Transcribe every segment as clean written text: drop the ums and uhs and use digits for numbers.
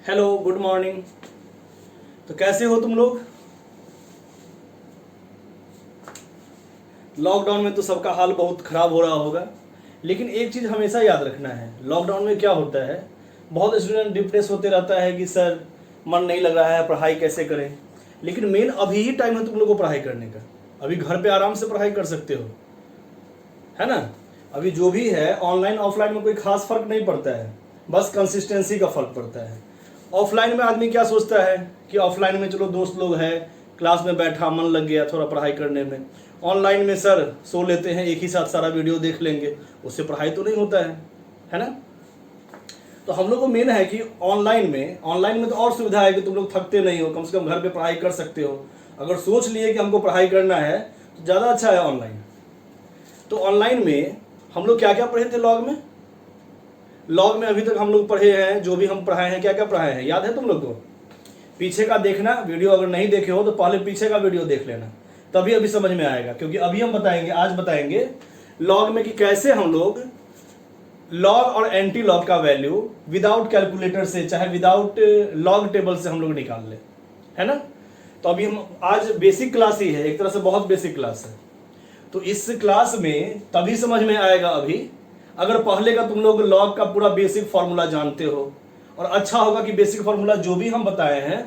Hello, good morning. तो कैसे हो तुम लोग? लॉकडाउन में तो सबका हाल बहुत ख़राब हो रहा होगा, लेकिन एक चीज़ हमेशा याद रखना है। लॉकडाउन में क्या होता है, बहुत स्टूडेंट डिप्रेस होते रहता है कि सर मन नहीं लग रहा है, पढ़ाई कैसे करें। लेकिन मेन अभी ही टाइम है तुम लोग को पढ़ाई करने का। अभी घर पे आराम से पढ़ाई कर सकते हो, है ना। अभी जो भी है ऑनलाइन ऑफलाइन में कोई खास फर्क नहीं पड़ता है, बस कंसिस्टेंसी का फर्क पड़ता है। ऑफलाइन में आदमी क्या सोचता है कि ऑफलाइन में चलो दोस्त लोग हैं, क्लास में बैठा मन लग गया थोड़ा पढ़ाई करने में। ऑनलाइन में सर सो लेते हैं, एक ही साथ सारा वीडियो देख लेंगे, उससे पढ़ाई तो नहीं होता है ना। तो हम लोग को मेन है कि ऑनलाइन में तो और सुविधा है कि तुम लोग थकते नहीं हो, कम से कम घर पे पढ़ाई कर सकते हो। अगर सोच लिए कि हमको पढ़ाई करना है तो ज़्यादा अच्छा है ऑनलाइन। तो ऑनलाइन में हम लोग क्या क्या पढ़े थे लॉग में अभी तक हम लोग पढ़े हैं, जो भी हम पढ़ाए हैं क्या क्या पढ़ाए हैं याद है तुम लोग को? पीछे का देखना वीडियो, अगर नहीं देखे हो तो पहले पीछे का वीडियो देख लेना, तभी अभी समझ में आएगा। क्योंकि अभी हम आज बताएंगे लॉग में कि कैसे हम लोग लॉग और एंटी लॉग का वैल्यू विदाउट कैलकुलेटर से, चाहे विदाउट लॉग टेबल से हम लोग निकाल ले, है ना। तो अभी हम आज बेसिक क्लास ही है, एक तरह से बहुत बेसिक क्लास है। तो इस क्लास में तभी समझ में आएगा अभी अगर पहले का तुम लोग लॉग का पूरा बेसिक फार्मूला जानते हो। और अच्छा होगा कि बेसिक फार्मूला जो भी हम बताए हैं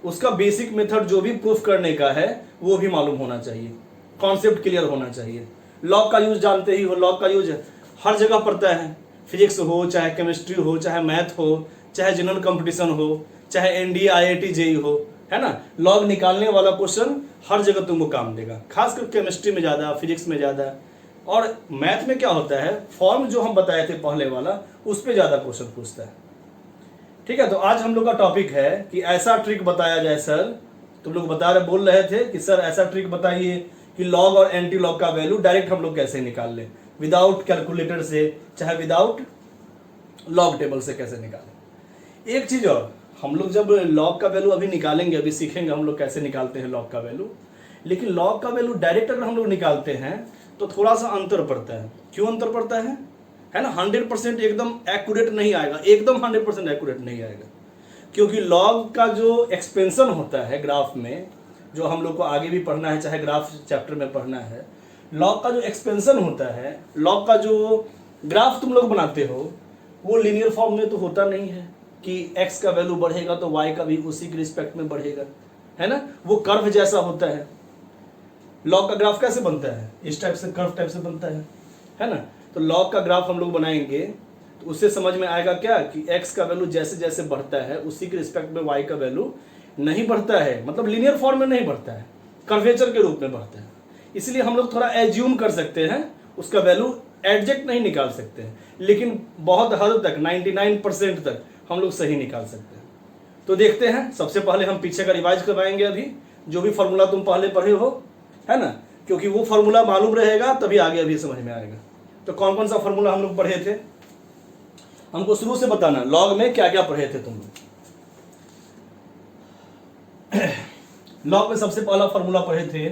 उसका बेसिक मेथड जो भी प्रूफ करने का है वो भी मालूम होना चाहिए, कॉन्सेप्ट क्लियर होना चाहिए। लॉग का यूज जानते ही हो, लॉग का यूज हर जगह पड़ता है, फिजिक्स हो, चाहे केमिस्ट्री हो, चाहे मैथ हो, चाहे जनरल कंपटीशन हो, चाहे एनडीए आईआईटी जेई हो, है ना। लॉग निकालने वाला क्वेश्चन हर जगह तुमको काम देगा, खासकर केमिस्ट्री में ज़्यादा, फिजिक्स में ज़्यादा। और मैथ में क्या होता है, फॉर्म जो हम बताए थे पहले वाला उस पर ज़्यादा क्वेश्चन पूछता है। ठीक है, तो आज हम लोग का टॉपिक है कि ऐसा ट्रिक बताया जाए। सर तुम लोग बोल रहे थे कि सर ऐसा ट्रिक बताइए कि लॉग और एंटी लॉग का वैल्यू डायरेक्ट हम लोग कैसे निकाल लें, विदाउट कैलकुलेटर से, चाहे विदाउट लॉग टेबल से कैसे निकालें। एक चीज़ और, हम लोग जब लॉग का वैल्यू अभी निकालेंगे, अभी सीखेंगे हम लोग कैसे निकालते हैं लॉग का वैल्यू। लेकिन लॉग का वैल्यू डायरेक्ट अगर हम लोग निकालते हैं तो थोड़ा सा अंतर पड़ता है। क्यों अंतर पड़ता है ना। 100% एकदम एक्यूरेट नहीं आएगा, एकदम 100% एक्यूरेट नहीं आएगा। क्योंकि लॉग का जो एक्सपेंशन होता है ग्राफ में, जो हम लोग को आगे भी पढ़ना है, चाहे ग्राफ चैप्टर में पढ़ना है, लॉग का जो एक्सपेंशन होता है, लॉग का जो ग्राफ तुम लोग बनाते हो वो लीनियर फॉर्म में तो होता नहीं है कि x का वैल्यू बढ़ेगा तो y का भी उसी के रिस्पेक्ट में बढ़ेगा, है ना। वो कर्व जैसा होता है। लॉग का ग्राफ कैसे बनता है, इस टाइप से, कर्व टाइप से बनता है ना। तो लॉग का ग्राफ हम लोग बनाएंगे तो उससे समझ में आएगा क्या कि x का वैल्यू जैसे जैसे बढ़ता है उसी के रिस्पेक्ट में y का वैल्यू नहीं बढ़ता है, मतलब लीनियर फॉर्म में नहीं बढ़ता है, कर्वेचर के रूप में बढ़ता है। इसलिए हम लोग थोड़ा एज्यूम कर सकते हैं, उसका वैल्यू एग्जैक्ट नहीं निकाल सकते हैं, लेकिन बहुत हद तक 99% तक हम लोग सही निकाल सकते हैं। तो देखते हैं, सबसे पहले हम पीछे का रिवाइज करवाएंगे अभी, जो भी फॉर्मूला तुम पहले पढ़े हो, है ना। क्योंकि वो फॉर्मूला मालूम रहेगा तभी आगे अभी समझ में आएगा। तो कौन कौन सा फॉर्मूला हम लोग पढ़े थे, हमको शुरू से बताना, लॉग में क्या क्या पढ़े थे तुम लोग। लॉग में सबसे पहला फॉर्मूला पढ़े थे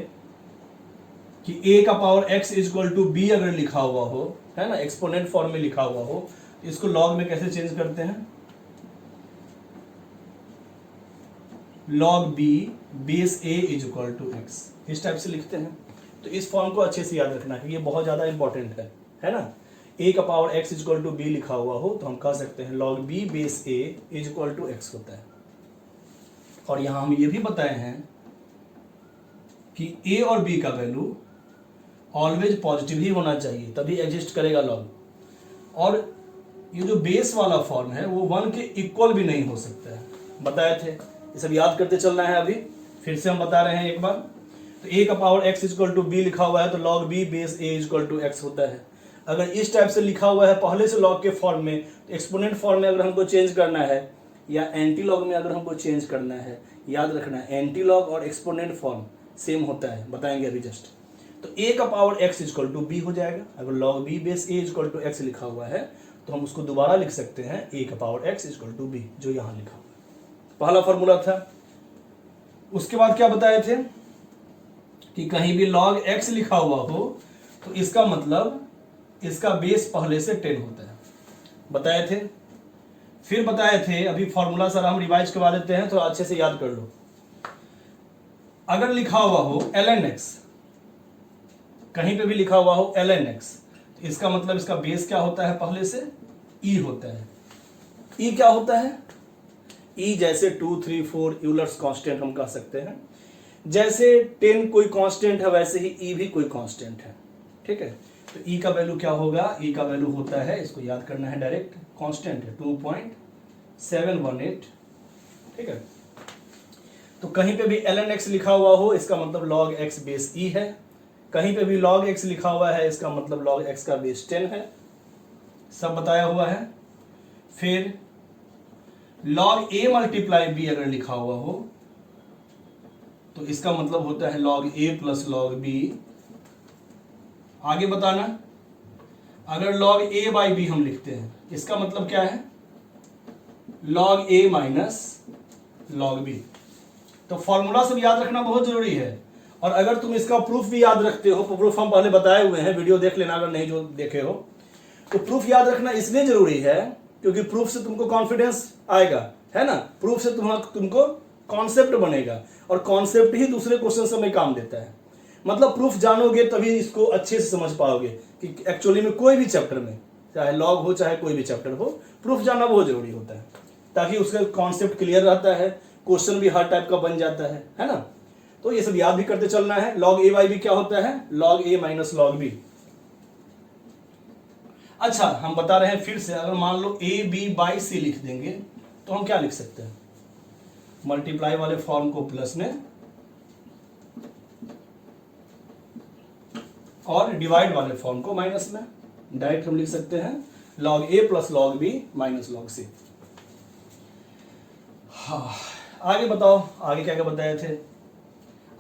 कि a का power x equal to b अगर लिखा हुआ हो, है ना, एक्सपोनेंट फॉर्म में लिखा हुआ हो, तो इसको लॉग में कैसे चेंज करते हैं, log b base a is equal to x, इस टाइप से लिखते हैं। तो इस फॉर्म को अच्छे से याद रखना है, ये बहुत ज़्यादा इंपॉर्टेंट है ना। a का power x equal to b लिखा हुआ हो तो हम कह सकते हैं log b base a is equal to x होता है। और यहाँ हम ये भी बताए हैं कि a और b का वैल्यू ऑलवेज पॉजिटिव ही होना चाहिए, तभी एग्जिस्ट करेगा लॉग। और ये जो बेस वाला फॉर्म है वो 1 के इक्वल भी नहीं हो सकता है, बताए थे। ये सब याद करते चलना है, अभी फिर से हम बता रहे हैं एक बार। तो a का power x equal to b लिखा हुआ है तो log b base a equal to x होता है। अगर इस टाइप से लिखा हुआ है पहले से लॉग के फॉर्म में, तो एक्सपोनेंट फॉर्म में अगर हमको चेंज करना है या एंटी लॉग में अगर हमको चेंज करना है, याद रखना एंटी लॉग और एक्सपोनेंट फॉर्म सेम होता है, बताएंगे अभी जस्ट। तो a का power x equal to b हो जाएगा। अगर log b base a equal to x लिखा हुआ है तो हम उसको दोबारा लिख सकते हैं a का power x equal to b, जो यहाँ लिखा हुआ है। पहला फॉर्मूला था। उसके बाद क्या बताए थे कि कहीं भी log x लिखा हुआ हो तो इसका मतलब इसका बेस पहले से 10 होता है, बताए थे। फिर बताए थे, अभी फॉर्मूला सर हम रिवाइज करवा देते हैं, तो अच्छे से याद कर लो। अगर लिखा हुआ हो ln x, कहीं पे भी लिखा हुआ हो ln x, तो इसका मतलब इसका बेस क्या होता है, पहले से e होता है। e क्या होता है? e जैसे 2, 3, 4 यूलर्स कांस्टेंट हम कह सकते हैं। जैसे 10 कोई कांस्टेंट है, वैसे ही e भी कोई कांस्टेंट है। ठीक है, तो e का वैल्यू क्या होगा? e का वैल्यू होता है, इसको याद करना है डायरेक्ट, कांस्टेंट है 2.718। ठीक है, तो कहीं पे भी ln x लिखा हुआ हो, इसका मतलब log x बेस e है। कहीं पे भी log x लिखा हुआ है, इसका मतलब log x का बेस 10 है। सब बताया हुआ है। फिर log a मल्टीप्लाई b अगर लिखा हुआ हो, तो इसका मतलब होता है log a plus log b। आगे बताना, अगर log a बाई b हम लिखते हैं, इसका मतलब क्या है? log a minus log b। तो फॉर्मूला सब याद रखना बहुत जरूरी है। और अगर तुम इसका प्रूफ भी याद रखते हो, तो प्रूफ हम पहले बताए हुए हैं, वीडियो देख लेना अगर नहीं जो देखे हो। तो प्रूफ याद रखना इसलिए जरूरी है क्योंकि प्रूफ से तुमको कॉन्फिडेंस आएगा, है ना। प्रूफ से तुमको कॉन्सेप्ट बनेगा, और कॉन्सेप्ट ही दूसरे क्वेश्चन में काम देता है। मतलब प्रूफ जानोगे तभी इसको अच्छे से समझ पाओगे कि एक्चुअली में कोई भी चैप्टर में, चाहे लॉग हो चाहे कोई भी चैप्टर हो, प्रूफ जानना बहुत जरूरी होता है, ताकि उसका कॉन्सेप्ट क्लियर रहता है, क्वेश्चन भी हर टाइप का बन जाता है ना। तो ये सब याद भी करते चलना है। log a बाई बी क्या होता है? log a minus log b। अच्छा, हम बता रहे हैं फिर से, अगर मान लो a b बाई c लिख देंगे, तो हम क्या लिख सकते हैं? मल्टीप्लाई वाले फॉर्म को प्लस में, और डिवाइड वाले फॉर्म को माइनस में। डायरेक्ट हम लिख सकते हैं log a plus log b minus log c। हाँ, आगे बताओ, आगे क्या क्या बताए थे?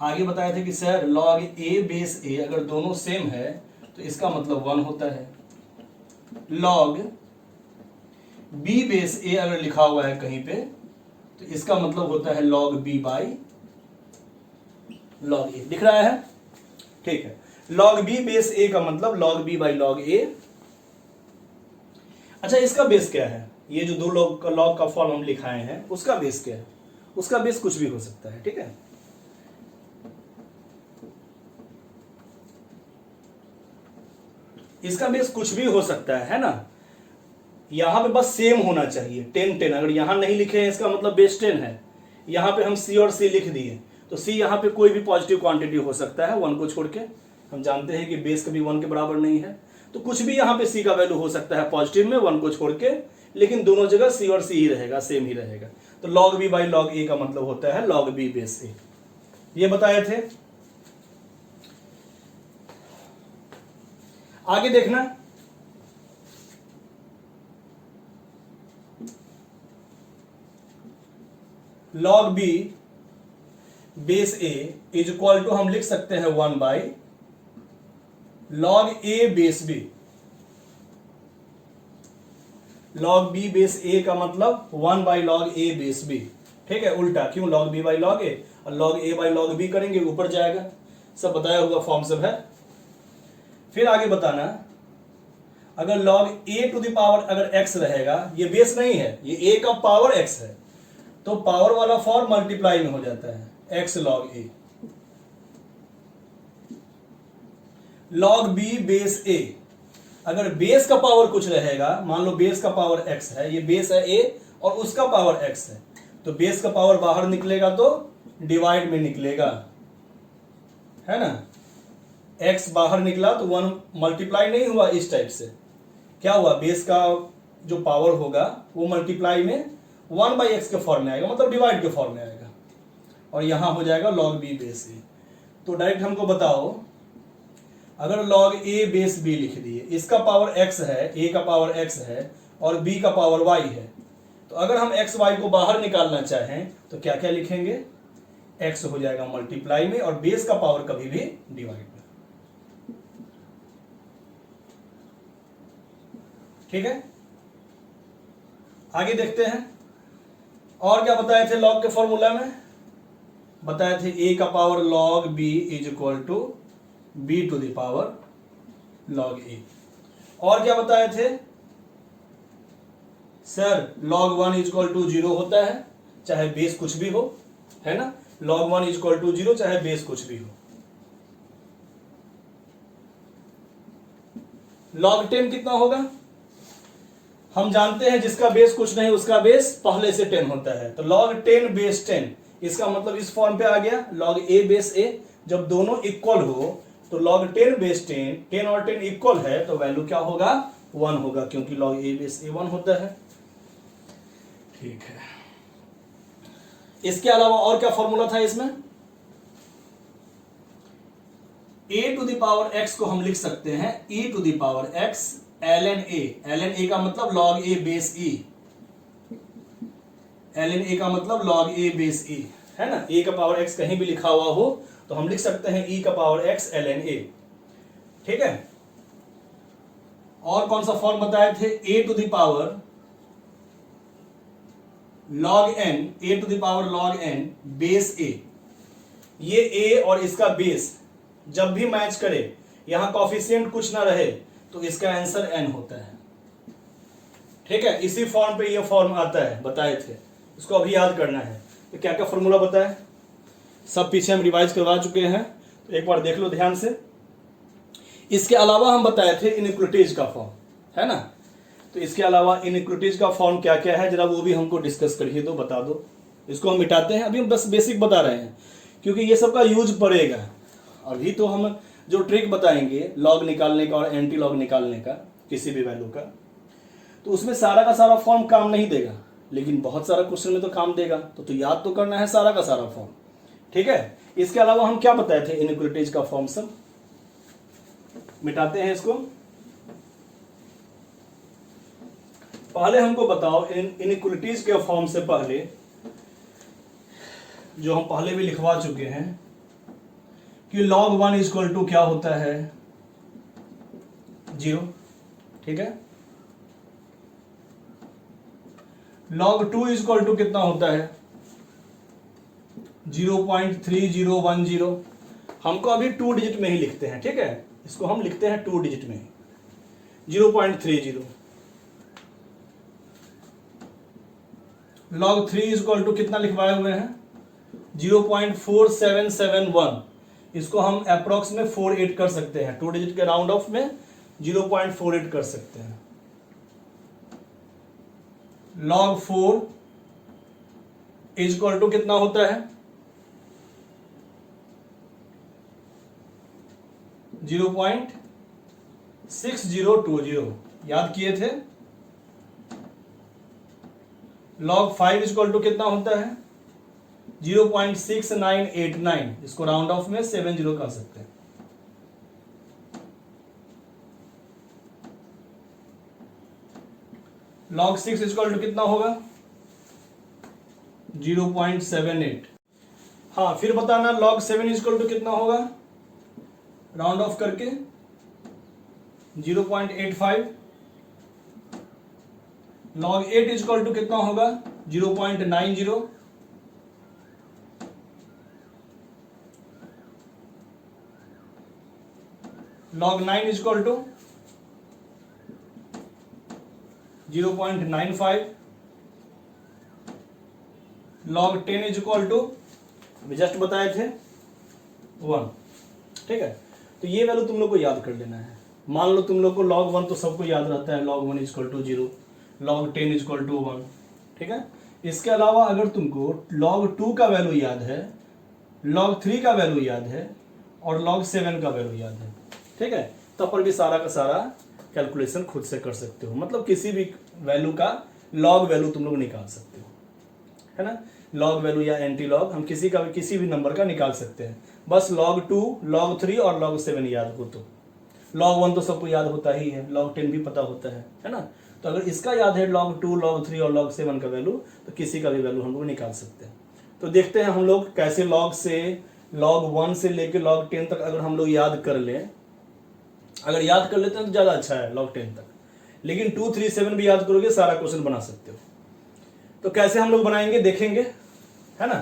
आगे बताया थे कि sir log a base a अगर दोनों सेम है तो इसका मतलब 1 होता है। log b बेस a अगर लिखा हुआ है कहीं पे, तो इसका मतलब होता है log b by log a। दिख रहा है? ठीक है, log b बेस a का मतलब log b by log a। अच्छा, इसका बेस क्या है? ये जो दो log का फॉर्म हम लिखाए हैं, उसका बेस क्या है? उसका बेस कुछ भी हो सकता है। ठीक है, इसका बेस कुछ भी हो सकता है ना। यहां पे बस सेम होना चाहिए, 10 10। अगर यहां नहीं लिखे हैं, इसका मतलब बेस 10 है। यहां पे हम c और c लिख दिए, तो c यहां पे कोई भी पॉजिटिव क्वांटिटी हो सकता है 1 को छोड़ के। हम जानते हैं कि बेस कभी 1 के बराबर नहीं है, तो कुछ भी यहां पे c का वैल्यू हो सकता है पॉजिटिव में 1 को छोड़ के, लेकिन दोनों जगह c और c ही रहेगा, सेम ही रहेगा। तो log b by log a का मतलब होता है log b बेस a। ये बताए थे। आगे देखना, log b base a is equal to हम लिख सकते हैं 1 by log a base b। log b base a का मतलब 1 by log a base b। ठीक है, उल्टा क्यों? log b by log a और log a by log b करेंगे, ऊपर जाएगा। सब बताया हुआ फॉर्म सब है। फिर आगे बताना, अगर log a to the power अगर x रहेगा, ये बेस नहीं है, ये a का पावर x है, तो पावर वाला फॉर्म मल्टीप्लाई में हो जाता है x log a। log b base a, अगर बेस का पावर कुछ रहेगा, मान लो बेस का पावर x है, ये बेस है a और उसका पावर x है, तो बेस का पावर बाहर निकलेगा तो डिवाइड में निकलेगा, है ना। x बाहर निकला तो 1 मल्टीप्लाई नहीं हुआ, इस टाइप से क्या हुआ? बेस का जो पावर होगा वो मल्टीप्लाई में 1 बाई एक्स के फॉर्म में आएगा, मतलब डिवाइड के फॉर्म में आएगा, और यहां हो जाएगा log b बेस a। तो डायरेक्ट हमको बताओ, अगर log a बेस b लिख दिए, इसका पावर x है, a का पावर x है और b का पावर y है, तो अगर हम x y को बाहर निकालना चाहें तो क्या क्या लिखेंगे? x हो जाएगा मल्टीप्लाई में और बेस का पावर कभी भी डिवाइड में। ठीक है, आगे देखते हैं और क्या बताए थे log के फॉर्मूला में। बताए थे a का power log b is equal to b to the power log a। और क्या बताए थे? सर log 1 इजक्वल टू 0 होता है चाहे बेस कुछ भी हो, है ना। log 1 इजक्वल टू 0 चाहे बेस कुछ भी हो। log 10 कितना होगा? हम जानते हैं जिसका बेस कुछ नहीं उसका बेस पहले से 10 होता है, तो log 10 बेस 10, इसका मतलब इस फॉर्म पे आ गया log a बेस a। जब दोनों इक्वल हो तो log 10 बेस 10, 10 और 10 इक्वल है तो वैल्यू क्या होगा? 1 होगा, क्योंकि log a बेस a 1 होता है। ठीक है, इसके अलावा और क्या फॉर्मूला था इसमें? a to the power x को हम लिख सकते हैं e to the power x ln a। ln a का मतलब log a base e, ln a का मतलब log a बेस e, है ना। a का पावर x कहीं भी लिखा हुआ हो तो हम लिख सकते हैं e का पावर x ln a। ठीक है, और कौन सा फॉर्म बताए थे? a to the power log n, a to the power log n base a। ये a और इसका बेस जब भी मैच करे, यहां कॉफिशिएंट कुछ ना रहे, तो इसका आंसर n होता है। ठीक है, इसी फॉर्म पे ये फॉर्म आता है, बताए थे, इसको अभी याद करना है। तो क्या क्या फॉर्मूला बताए, सब पीछे हम रिवाइज करवा चुके हैं, तो एक बार देख लो ध्यान से। इसके अलावा हम बताए थे इनइक्वालिटीज का फॉर्म, है ना। तो इसके अलावा इनइक्वालिटीज का फॉर्म क्या क्या है, जरा वो भी हमको डिस्कस करिए, तो बता दो। इसको हम मिटाते हैं, अभी हम बस बेसिक बता रहे हैं, क्योंकि ये सब का यूज पड़ेगा। अभी तो हम जो ट्रिक बताएंगे लॉग निकालने का और एंटी लॉग निकालने का किसी भी वैल्यू का, तो उसमें सारा का सारा फॉर्म काम नहीं देगा, लेकिन बहुत सारा क्वेश्चन में तो काम देगा। तो याद तो करना है सारा का सारा फॉर्म। ठीक है, इसके अलावा हम क्या बताए थे इनइक्वालिटीज का फॉर्म, सब मिटाते हैं इसको। पहले हमको बताओ इनइक्वालिटीज के फॉर्म से पहले, जो हम पहले भी लिखवा चुके हैं, कि log 1 इजक्वल टू क्या होता है? 0। ठीक है, log 2 इजक्वल टू कितना होता है? 0.3010। हमको अभी 2 डिजिट में ही लिखते हैं, ठीक है, इसको हम लिखते हैं 2 डिजिट में ही, 0.30। log 3 इजक्वल टू कितना लिखवाए हुए हैं? 0.4771। इसको हम अप्रोक्स में 48 कर सकते हैं, 2 डिजिट के राउंड ऑफ में 0.48 कर सकते हैं। log 4 इजक्वल टू कितना होता है? 0.6020। याद किए थे। log 5 इजक्वल टू कितना होता है? 0.6989। इसको राउंड ऑफ में 70 कर सकते हैं। log 6 इजक्वल टू कितना होगा? 0.78। हाँ, फिर बताना log 7 इजक्वल टू कितना होगा, राउंड ऑफ करके? 0.85। log 8 इजक्वल टू कितना होगा? 0.90। log 9 is equal to 0.95। log 10 is equal to अभी जस्ट बताए थे 1। ठीक है, तो ये वैल्यू तुम लोग को याद कर लेना है। मान लो तुम लोग को log 1 तो सबको याद रहता है, log 1 is equal to 0, log 10 is equal to 1। ठीक है, इसके अलावा अगर तुमको log 2 का वैल्यू याद है, log 3 का वैल्यू याद है और log 7 का वैल्यू याद है, ठीक है, तब पर भी सारा का सारा कैलकुलेशन खुद से कर सकते हो। मतलब किसी भी वैल्यू का लॉग वैल्यू तुम लोग निकाल सकते हो, है ना। लॉग वैल्यू या एंटी लॉग हम किसी भी नंबर का निकाल सकते हैं। बस log 2, log 3 और log 7 याद हो तो। log 1 तो सबको याद होता ही है, log 10 भी पता होता है ना। तो अगर इसका याद है log 2, log 3 और log 7 का वैल्यू, तो किसी का भी वैल्यू हम लोग निकाल सकते हैं। तो देखते हैं हम लोग कैसे log से log 1 से लेके log 10 तक अगर हम लोग याद कर लें। अगर याद कर लेते हैं तो ज़्यादा अच्छा है log 10 तक, लेकिन 2, 3, 7 भी याद करोगे सारा क्वेश्चन बना सकते हो। तो कैसे हम लोग बनाएंगे देखेंगे, है ना।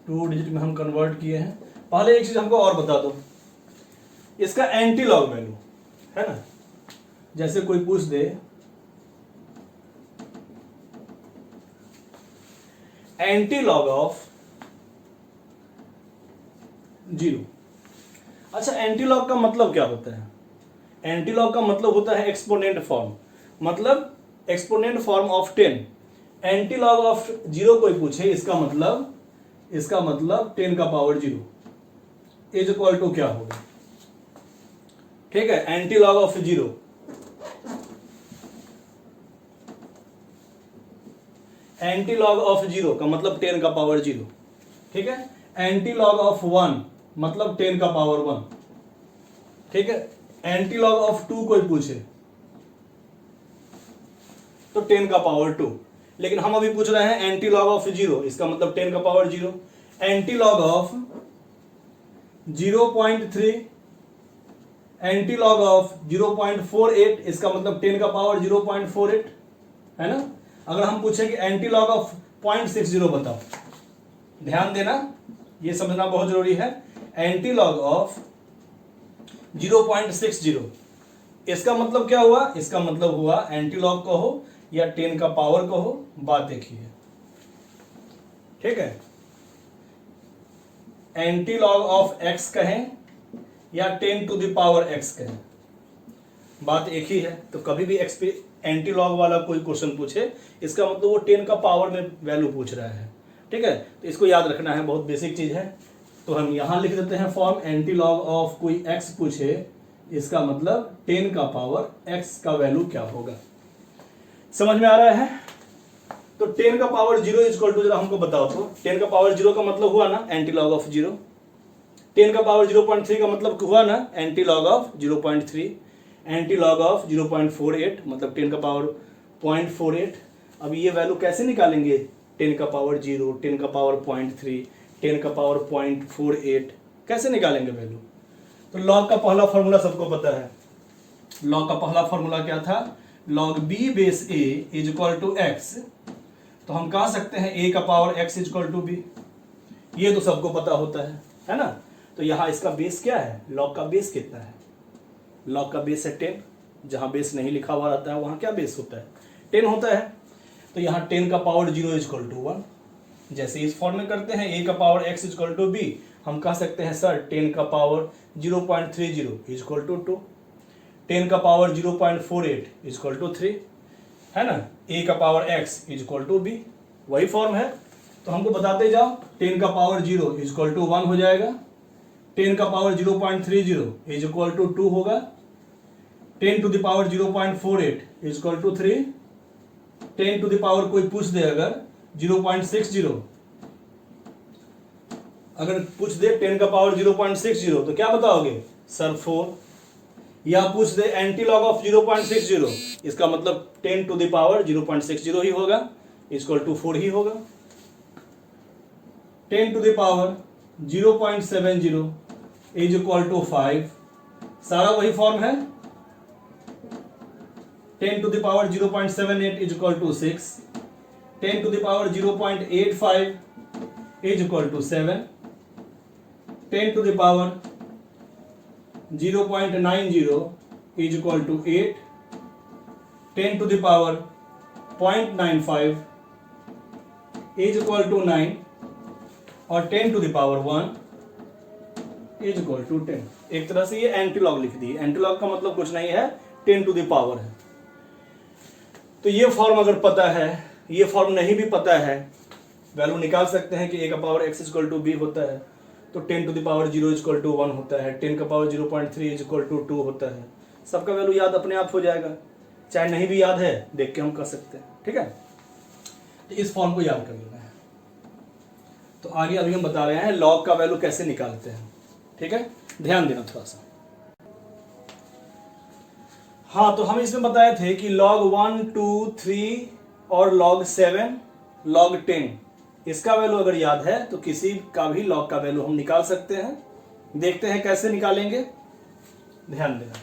टू डिजिट में हम कन्वर्ट किए हैं। पहले एक चीज हमको और बता दो, इसका एंटी लॉग वैल्यू, है ना। जैसे कोई पूछ दे एंटी लॉग ऑफ 0। अच्छा, एंटी लॉग का मतलब क्या होता है? एंटी लॉग का मतलब होता है एक्सपोनेंट फॉर्म, मतलब exponent form of 10। Anti log of 0 कोई पूछे, इसका मतलब 10 का पावर 0 इज इक्वल टू क्या होगा? ठीक है, anti log of 0, anti log of 0 का मतलब 10 का पावर 0। ठीक है, एंटी लॉग ऑफ 1 मतलब 10 का पावर 1। ठीक है, एंटी लॉग ऑफ 2 कोई पूछे तो 10 का पावर 2। लेकिन हम अभी पूछ रहे हैं एंटी लॉग ऑफ 0, इसका मतलब 10 का power 0। Anti log of 0.3, anti log of 0.48, इसका मतलब 10 का पावर 0.48, है ना। अगर हम पूछें कि एंटी लॉग ऑफ 0.60 बताओ, ध्यान देना, ये समझना बहुत जरूरी है। एंटी लॉग ऑफ 0.60, इसका मतलब क्या हुआ? इसका मतलब हुआ एंटी लॉग कहो या 10 का पावर कहो, बात एक ही है। ठीक है, एंटी लॉग ऑफ x कहें या 10 टू द पावर x कहें, बात एक ही है। तो कभी भी x पे एंटी लॉग वाला कोई क्वेश्चन पूछे, इसका मतलब वो 10 का पावर में वैल्यू पूछ रहा है। ठीक है, तो इसको याद रखना है, बहुत बेसिक चीज है। तो हम यहां लिख देते हैं फॉर्म, एंटी लॉग ऑफ कोई x पूछे, इसका मतलब 10 का पावर x का वैल्यू क्या होगा। समझ में आ रहा है? तो 10 का पावर 0 इज इक्वल टू, जरा हमको बताओ तो 10 का पावर 0 का मतलब हुआ ना एंटी लॉग ऑफ 0। 10 का पावर 0.3 का मतलब हुआ ना anti log of 0.3। Anti log of 0.48 मतलब 10 का पावर 0.48। अब ये वैल्यू कैसे निकालेंगे? 10 का पावर 0, 10 का पावर 0.3, 10 का पावर 0.48, कैसे निकालेंगे वैल्यू? तो लॉग का पहला फॉर्मूला सबको पता है। लॉग का पहला फॉर्मूला क्या था? Log b base a is equal to x। तो हम कह सकते हैं a का power x is equal to b, ये तो सबको पता होता है ना। तो यहां इसका बेस क्या है? लॉग का बेस कितना है? लॉग का बेस है 10। जहां बेस नहीं लिखा हुआ रहता है वहां क्या बेस होता है? 10 होता है। तो यहाँ 10 का पावर 0 इज इक्वल टू 1। जैसे इस फॉर्म में करते हैं a का power x is equal to b, हम कह सकते हैं सर 10 का पावर 0.30 इज इक्वल टू 2, 10 का पावर 0.48 इज इक्वल टू 3, है ना। a का power x is equal to b, वही फॉर्म है। तो हमको बताते जाओ, 10 का पावर 0 इज इक्वल टू 1 हो जाएगा, 10 का पावर 0.30 इज इक्वल टू 2 होगा, 10 to the power 0.48 is equal to 3, 10 to the power कोई पूछ दे अगर 0.60, अगर पूछ दे 10 का पावर 0.60 तो क्या बताओगे? सर 4। या पूछ दे एंटी लॉग ऑफ 0.60, इसका मतलब 10 टू द पावर 0.60 ही होगा, इक्वल टू 4 ही होगा। 10 to the power 0.70 is equal to 5, सारा वही फॉर्म है। 10 to the power 0.78 is equal to 6, 10 to the power 0.85 is equal to 7, 10 to the power 0.90 is equal to 8, 10 to the power 0.95 is equal to 9, और 10 to the power 1 is equal to 10। एक तरह से ये anti log लिख दी। Anti log का मतलब कुछ नहीं है, 10 टू द पावर है। तो ये फॉर्म अगर पता है, ये फॉर्म नहीं भी पता है, वैल्यू निकाल सकते हैं कि a का power x equal to b होता है, तो 10 to the power 0 equal to 1 होता है, 10 का पावर 0.3 इक्वल टू 2 होता है। सबका वैल्यू याद अपने आप हो जाएगा, चाहे नहीं भी याद है देख के हम कर सकते हैं। ठीक है, तो इस फॉर्म को याद कर लेना है। तो आगे अभी हम बता रहे हैं लॉग का वैल्यू कैसे निकालते हैं। ठीक है, ध्यान देना थोड़ा सा। हाँ, तो हम इसमें बताए थे कि log 1, 2, 3 और log 7, log 10, इसका वैल्यू अगर याद है तो किसी का भी log का वैल्यू हम निकाल सकते हैं। देखते हैं कैसे निकालेंगे, ध्यान देना।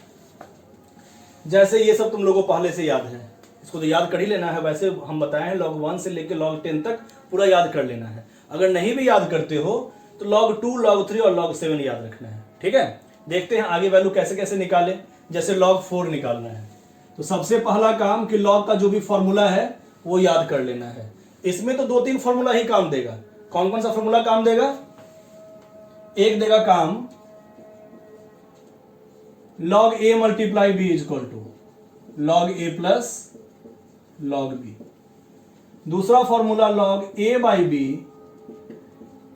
जैसे ये सब तुम लोगों को पहले से याद है, इसको तो याद कर ही लेना है। वैसे हम बताए हैं log 1 से लेकर log 10 तक पूरा याद कर लेना है। अगर नहीं भी याद करते हो तो log 2, log 3 और log 7 याद रखना है। ठीक है, देखते हैं आगे वैल्यू कैसे कैसे निकाले। जैसे log 4 निकालना है, तो सबसे पहला काम कि log का जो भी फॉर्मूला है वो याद कर लेना है। इसमें तो 2-3 फॉर्मूला ही काम देगा। कौन कौन सा फॉर्मूला काम देगा? एक देगा काम log a multiply b is equal to log a plus log b। दूसरा formula log a by b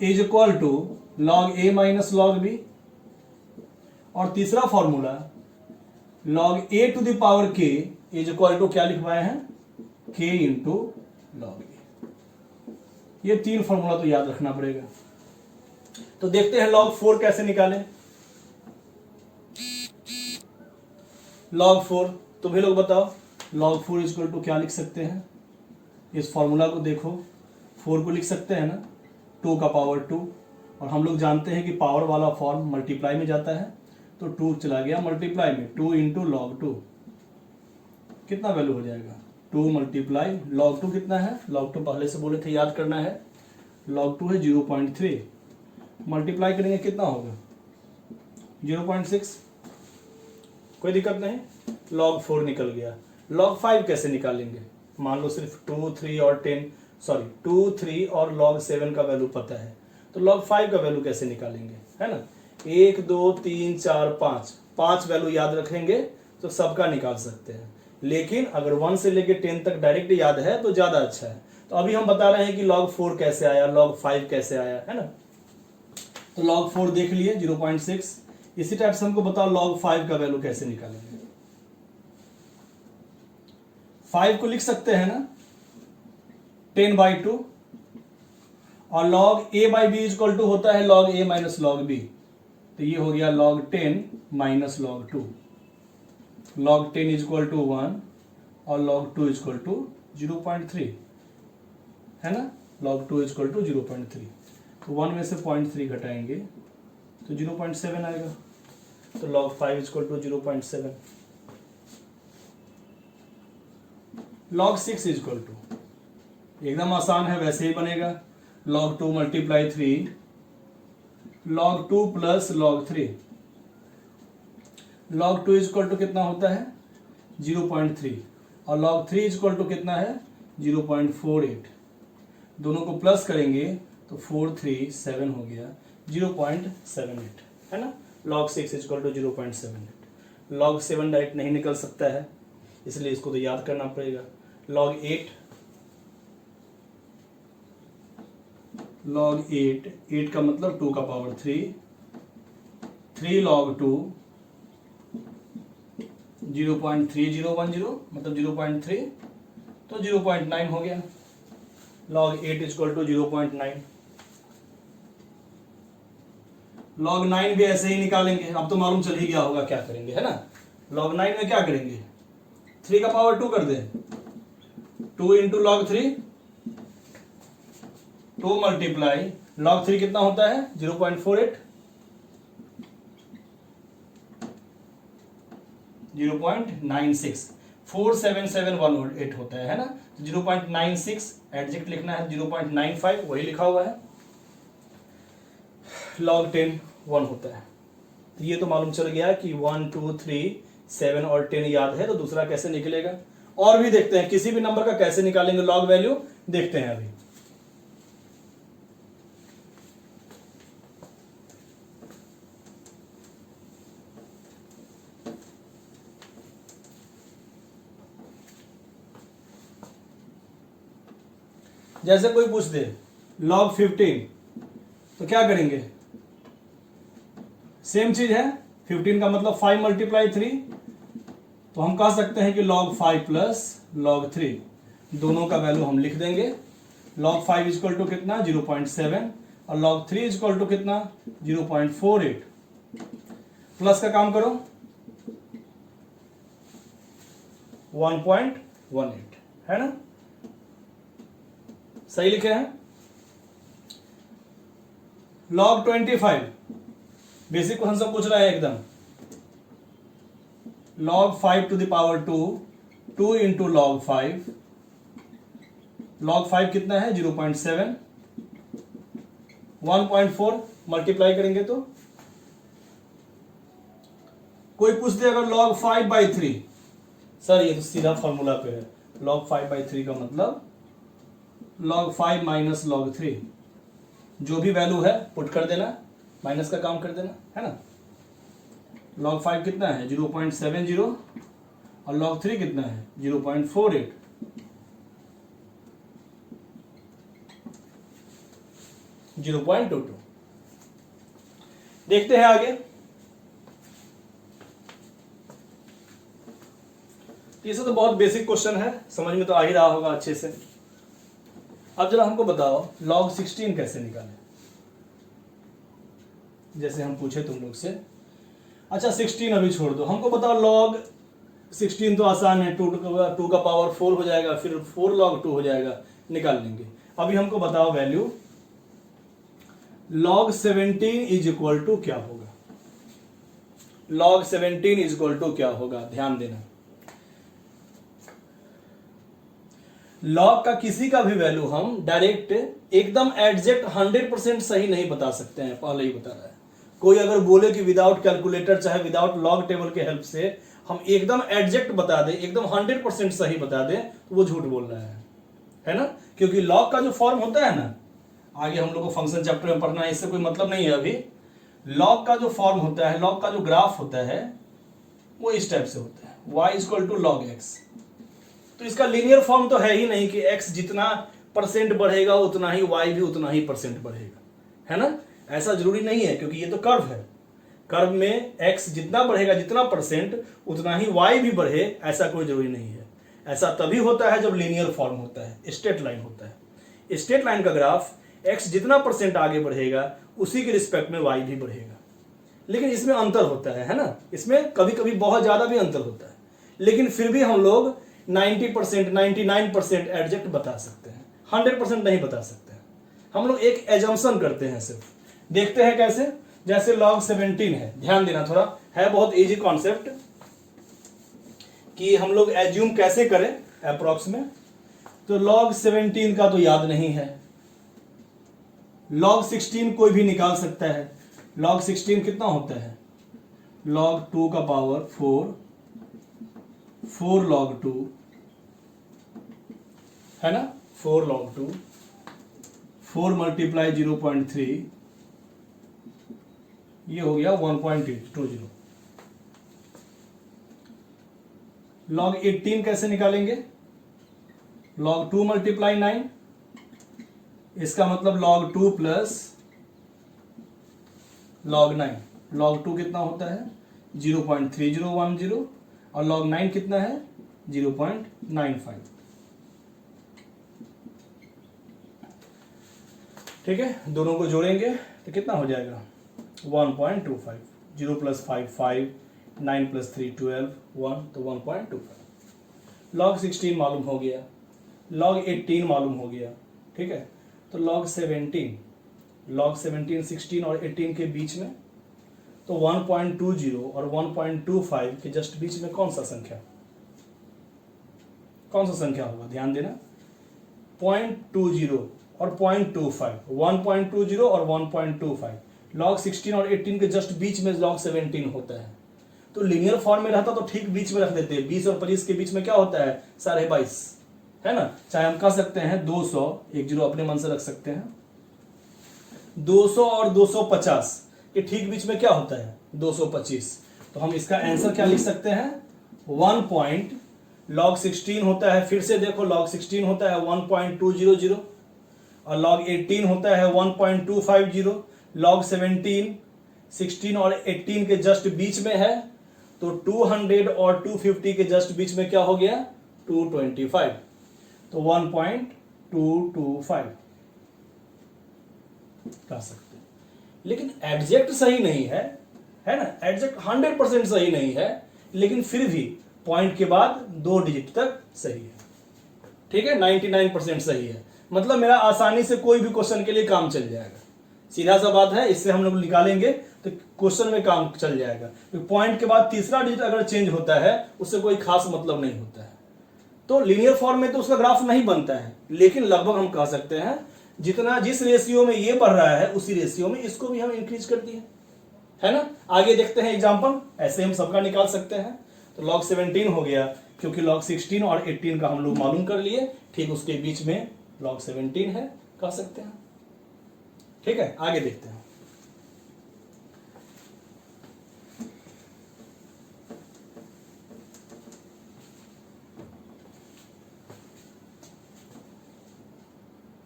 is equal to log a minus log b। और तीसरा formula log a to the power k is equal to क्या लिखवाए हैं? k into log a। ये 3 formula तो याद रखना पड़ेगा। तो देखते हैं log 4 कैसे निकालें। log 4 तुम ही लोग बताओ, log 4 इज इक्वल टू क्या लिख सकते हैं? इस फॉर्मूला को देखो, 4 को लिख सकते हैं ना, 2 का पावर 2, और हम लोग जानते हैं कि पावर वाला फॉर्म मल्टीप्लाई में जाता है, तो 2 चला गया मल्टीप्लाई में, 2 इंटू log 2 कितना वैल्यू हो जाएगा? 2 मल्टीप्लाई log 2 कितना है? log 2 पहले से बोले थे, याद करना है। log 2 है 0.3, मल्टीप्लाई करेंगे कितना होगा? 0.6। कोई दिक्कत नहीं, log 4 निकल गया। log 5 कैसे निकालेंगे? मान लो सिर्फ 2, 3 और 2, 3 और log 7 का वैल्यू पता है, तो log 5 का वैल्यू कैसे निकालेंगे, है ना? 1, 2, 3, 4, 5 वैल्यू याद रखेंगे तो सबका निकाल सकते हैं। लेकिन अगर 1 से लेके 10 तक डायरेक्ट याद है तो ज्यादा अच्छा है। तो अभी हम बता रहे हैं कि log 4 कैसे आया, log 5 कैसे आया, है ना? तो log 4 देख लिए 0.6। इसी टाइप से हमको बताओ log 5 का वैल्यू कैसे निकालेंगे। 5 को लिख सकते हैं ना 10/2, और log a by B is equal to होता है log a minus log b। तो ये हो गया log 10 minus log 2। log 10 is equal to 1 और log 2 इजक्वल टू 0.3, है ना? log 2 इजक्वल टू 0.3, तो 1 में से 0.3 घटाएंगे तो 0.7 आएगा। तो log 5 is equal to 0.7। log 6 is equal to एकदम आसान है, वैसे ही बनेगा, log 2 multiply 3 log 2 plus log 3। log 2 is equal to कितना होता है? 0.3, और log 3 इजक्वल टू कितना है? 0.48। दोनों को प्लस करेंगे तो 4, 3, 7 हो गया 0.78, है ना? log 6 is equal to 0.78। log 7 direct नहीं निकल सकता है, इसलिए इसको तो याद करना पड़ेगा। log 8 का मतलब 2 का पावर 3 log 2 0.3010 मतलब 0.3, तो 0.9 हो गया। log 8 equal to 0.9। log 9 भी ऐसे ही निकालेंगे, अब तो मालूम चल ही गया होगा क्या करेंगे, है ना? log 9 में क्या करेंगे? 3 का पावर 2 कर दें, 2 इंटू log 3, 2 मल्टीप्लाई log 3 कितना होता है? 0.48, 0.96, 47718 होता है ना? 0.96 एडजेक्ट लिखना है, 0.95 वही लिखा हुआ है। log 10 1 होता है। तो ये तो मालूम चल गया कि 1, 2, 3, 7 और 10 याद है, तो दूसरा कैसे निकलेगा? और भी देखते हैं किसी भी नंबर का कैसे निकालेंगे log वैल्यू, देखते हैं अभी। जैसे कोई पूछ दे log 15, तो क्या करेंगे? सेम चीज है, 15 का मतलब 5 मल्टीप्लाई 3, तो हम कह सकते हैं कि log 5 प्लस log 3, दोनों का वैल्यू हम लिख देंगे। log 5 इजक्वल टू कितना? 0.7, और log 3 इजक्वल टू कितना? 0.48। प्लस का काम करो, 1.18, है ना? सही लिखे हैं। log 25 बेसिक क्वेश्चन सब पूछ रहा है एकदम। log 5 to the power 2 into log 5। log 5 कितना है? 0.7, 1.4 मल्टीप्लाई करेंगे तो कोई पूछ दे अगर log 5/3, सर ये तो सीधा फॉर्मूला पे है, log 5/3 का मतलब log 5 माइनस log 3, जो भी वैल्यू है पुट कर देना, माइनस का काम कर देना, है ना। log 5 कितना है 0.70 और log 3 कितना है 0.48, देखते हैं आगे। ये सब तो बहुत बेसिक क्वेश्चन है, समझ में तो आ ही रहा होगा अच्छे से। अब जरा हमको बताओ log 16 कैसे निकालें, जैसे हम पूछे तुम लोग से। अच्छा 16 अभी छोड़ दो, हमको बताओ log 16 तो आसान है, 2 का पावर 4 हो जाएगा, फिर 4 log 2 हो जाएगा, निकाल लेंगे। अभी हमको बताओ value log 17 is equal to क्या होगा, log 17 इज इक्वल टू क्या होगा, ध्यान देना। log का किसी का भी वैल्यू हम डायरेक्ट एकदम एग्जैक्ट 100% सही नहीं बता सकते हैं, पहले ही बता रहा है। कोई अगर बोले कि विदाउट कैलकुलेटर चाहे विदाउट लॉग टेबल के हेल्प से हम एकदम एग्जैक्ट बता दें, एकदम 100% सही बता दें, तो वो झूठ बोल रहा है ना। क्योंकि लॉग का जो फॉर्म होता है ना, आगे हम लोग को फंक्शन चैप्टर में पढ़ना है, इससे कोई मतलब नहीं है अभी। लॉग का जो फॉर्म होता है, लॉग का जो ग्राफ होता है वो इस टाइप से होता है, y equal to log x. तो इसका लीनियर फॉर्म तो है ही नहीं कि x जितना परसेंट बढ़ेगा उतना ही y भी उतना ही परसेंट बढ़ेगा, है ना। ऐसा जरूरी नहीं है, क्योंकि ये तो कर्व है, कर्व में x जितना बढ़ेगा जितना परसेंट उतना ही y भी बढ़े, ऐसा कोई जरूरी नहीं है। ऐसा तभी होता है जब लीनियर फॉर्म होता है, स्ट्रेट लाइन होता है। स्ट्रेट लाइन का ग्राफ x जितना परसेंट आगे बढ़ेगा उसी के रिस्पेक्ट में y भी बढ़ेगा। लेकिन इसमें अंतर होता है ना, इसमें कभी कभी बहुत ज्यादा भी अंतर होता है, लेकिन फिर भी हम लोग 90%, 99% एडजेक्ट बता सकते हैं, 100% नहीं बता सकते हैं। हम लोग एक एजम्पशन करते हैं सिर्फ। देखते हैं कैसे, जैसे log 17 है, ध्यान देना, थोड़ा है बहुत इजी कॉन्सेप्ट कि हम लोग एज्यूम कैसे करें अप्रॉक्स में। तो log 17 का तो याद नहीं है, log 16 कोई भी निकाल सकता है। log 16 कितना होता है, log 2 का पावर 4 log 2, है ना, 4 log 2, 4 मल्टीप्लाई 0.3, ये हो गया 1.820। log 18 कैसे निकालेंगे, log 2 मल्टीप्लाई 9, इसका मतलब log 2 प्लस log 9। log 2 कितना होता है 0.3010 और log 9 कितना है 0.95। ठीक है, दोनों को जोड़ेंगे तो कितना हो जाएगा 1.25, 0 प्लस 5 5, 9 प्लस 3 12, 1 तो 1.25। log 16 मालूम हो गया, log 18 मालूम हो गया, ठीक है। तो log 17 16 और 18 के बीच में, तो 1.20 और 1.25 के जस्ट बीच में कौन सा संख्या होगा, ध्यान देना। 0.20 और 0.25, 1.20 और 1.25, log 16 और 18 के जस्ट बीच में log 17 होता है। तो लीनियर फॉर्म में रहता तो ठीक बीच में रख देते हैं। 20 और 25 के बीच में क्या होता है 22.5, है ना। चाहे हम कह सकते हैं 200, एक जीरो अपने मन से रख सकते हैं। 200 और 250 के ठीक बीच में क्या होता है 225। तो हम इसका आंसर क्या लिख सकते हैं 1 पॉइंट, log 16 होता है, फिर से देखो log 16 होता है 1.200 और log 18 होता है 1.250। log 17 16 और 18 के जस्ट बीच में है, तो 200 और 250 के जस्ट बीच में क्या हो गया 225, तो 1.225 कह सकते हैं। लेकिन एग्जैक्ट सही नहीं है, है ना, एग्जैक्ट 100% सही नहीं है, लेकिन फिर भी पॉइंट के बाद 2 डिजिट तक सही है, ठीक है। 99% सही है, मतलब मेरा आसानी से कोई भी क्वेश्चन के लिए काम चल जाएगा। सीधा सा बात है, इससे हम लोग निकालेंगे तो क्वेश्चन में काम चल जाएगा। तो पॉइंट के बाद तीसरा डिजिट अगर चेंज होता है उससे कोई खास मतलब नहीं होता है। तो लीनियर फॉर्म में तो उसका ग्राफ नहीं बनता है, लेकिन लगभग हम कह सकते हैं जितना जिस रेशियो में ये बढ़ रहा है उसी रेशियो में इसको भी हम इंक्रीज कर दिए, है ना। आगे देखते हैं एग्जाम्पल, ऐसे हम सबका निकाल सकते हैं। तो log 17 हो गया, क्योंकि log 16 और 18 का हम लोग मालूम कर लिए, ठीक उसके बीच में log 17 है, कह सकते हैं। ठीक है, आगे देखते हैं।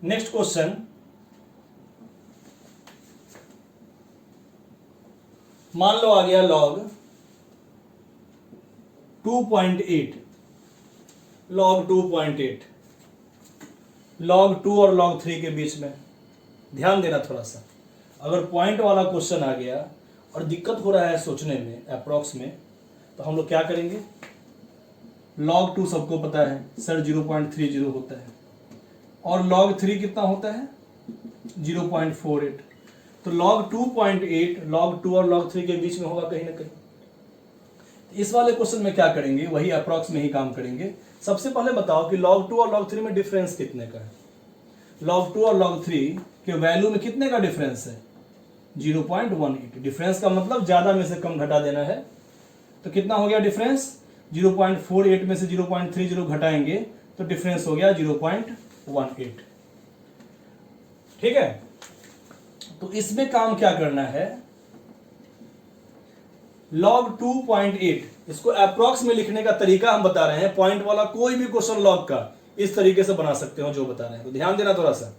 नेक्स्ट क्वेश्चन, मान लो आ गया log 2.8, log 2.8, log 2 और log 3 के बीच में। ध्यान देना थोड़ा सा, अगर पॉइंट वाला क्वेश्चन आ गया और दिक्कत हो रहा है सोचने में अप्रॉक्स में, तो हम लोग क्या करेंगे, log 2 सबको पता है सर 0.30 होता है, और log 3 कितना होता है 0.48, तो log 2.8 log 2 और log 3 के बीच में होगा कहीं ना कहीं। इस वाले क्वेश्चन में क्या करेंगे, वही अप्रॉक्स में ही काम करेंगे। सबसे पहले बताओ कि log 2 और log 3 में डिफरेंस कितने का है। log 2 और log 3 के वैल्यू में कितने का डिफरेंस है 0.18। डिफरेंस का मतलब ज्यादा में से कम घटा देना है, तो कितना हो गया डिफरेंस 0.48 में से 0.30 घटाएंगे तो डिफरेंस हो गया 0.18। ठीक है, तो इसमें काम क्या करना है, log 2.8 इसको अप्रॉक्स में लिखने का तरीका हम बता रहे हैं। पॉइंट वाला कोई भी क्वेश्चन log का इस तरीके से बना सकते हो जो बता रहे हैं, तो ध्यान देना थोड़ा सा।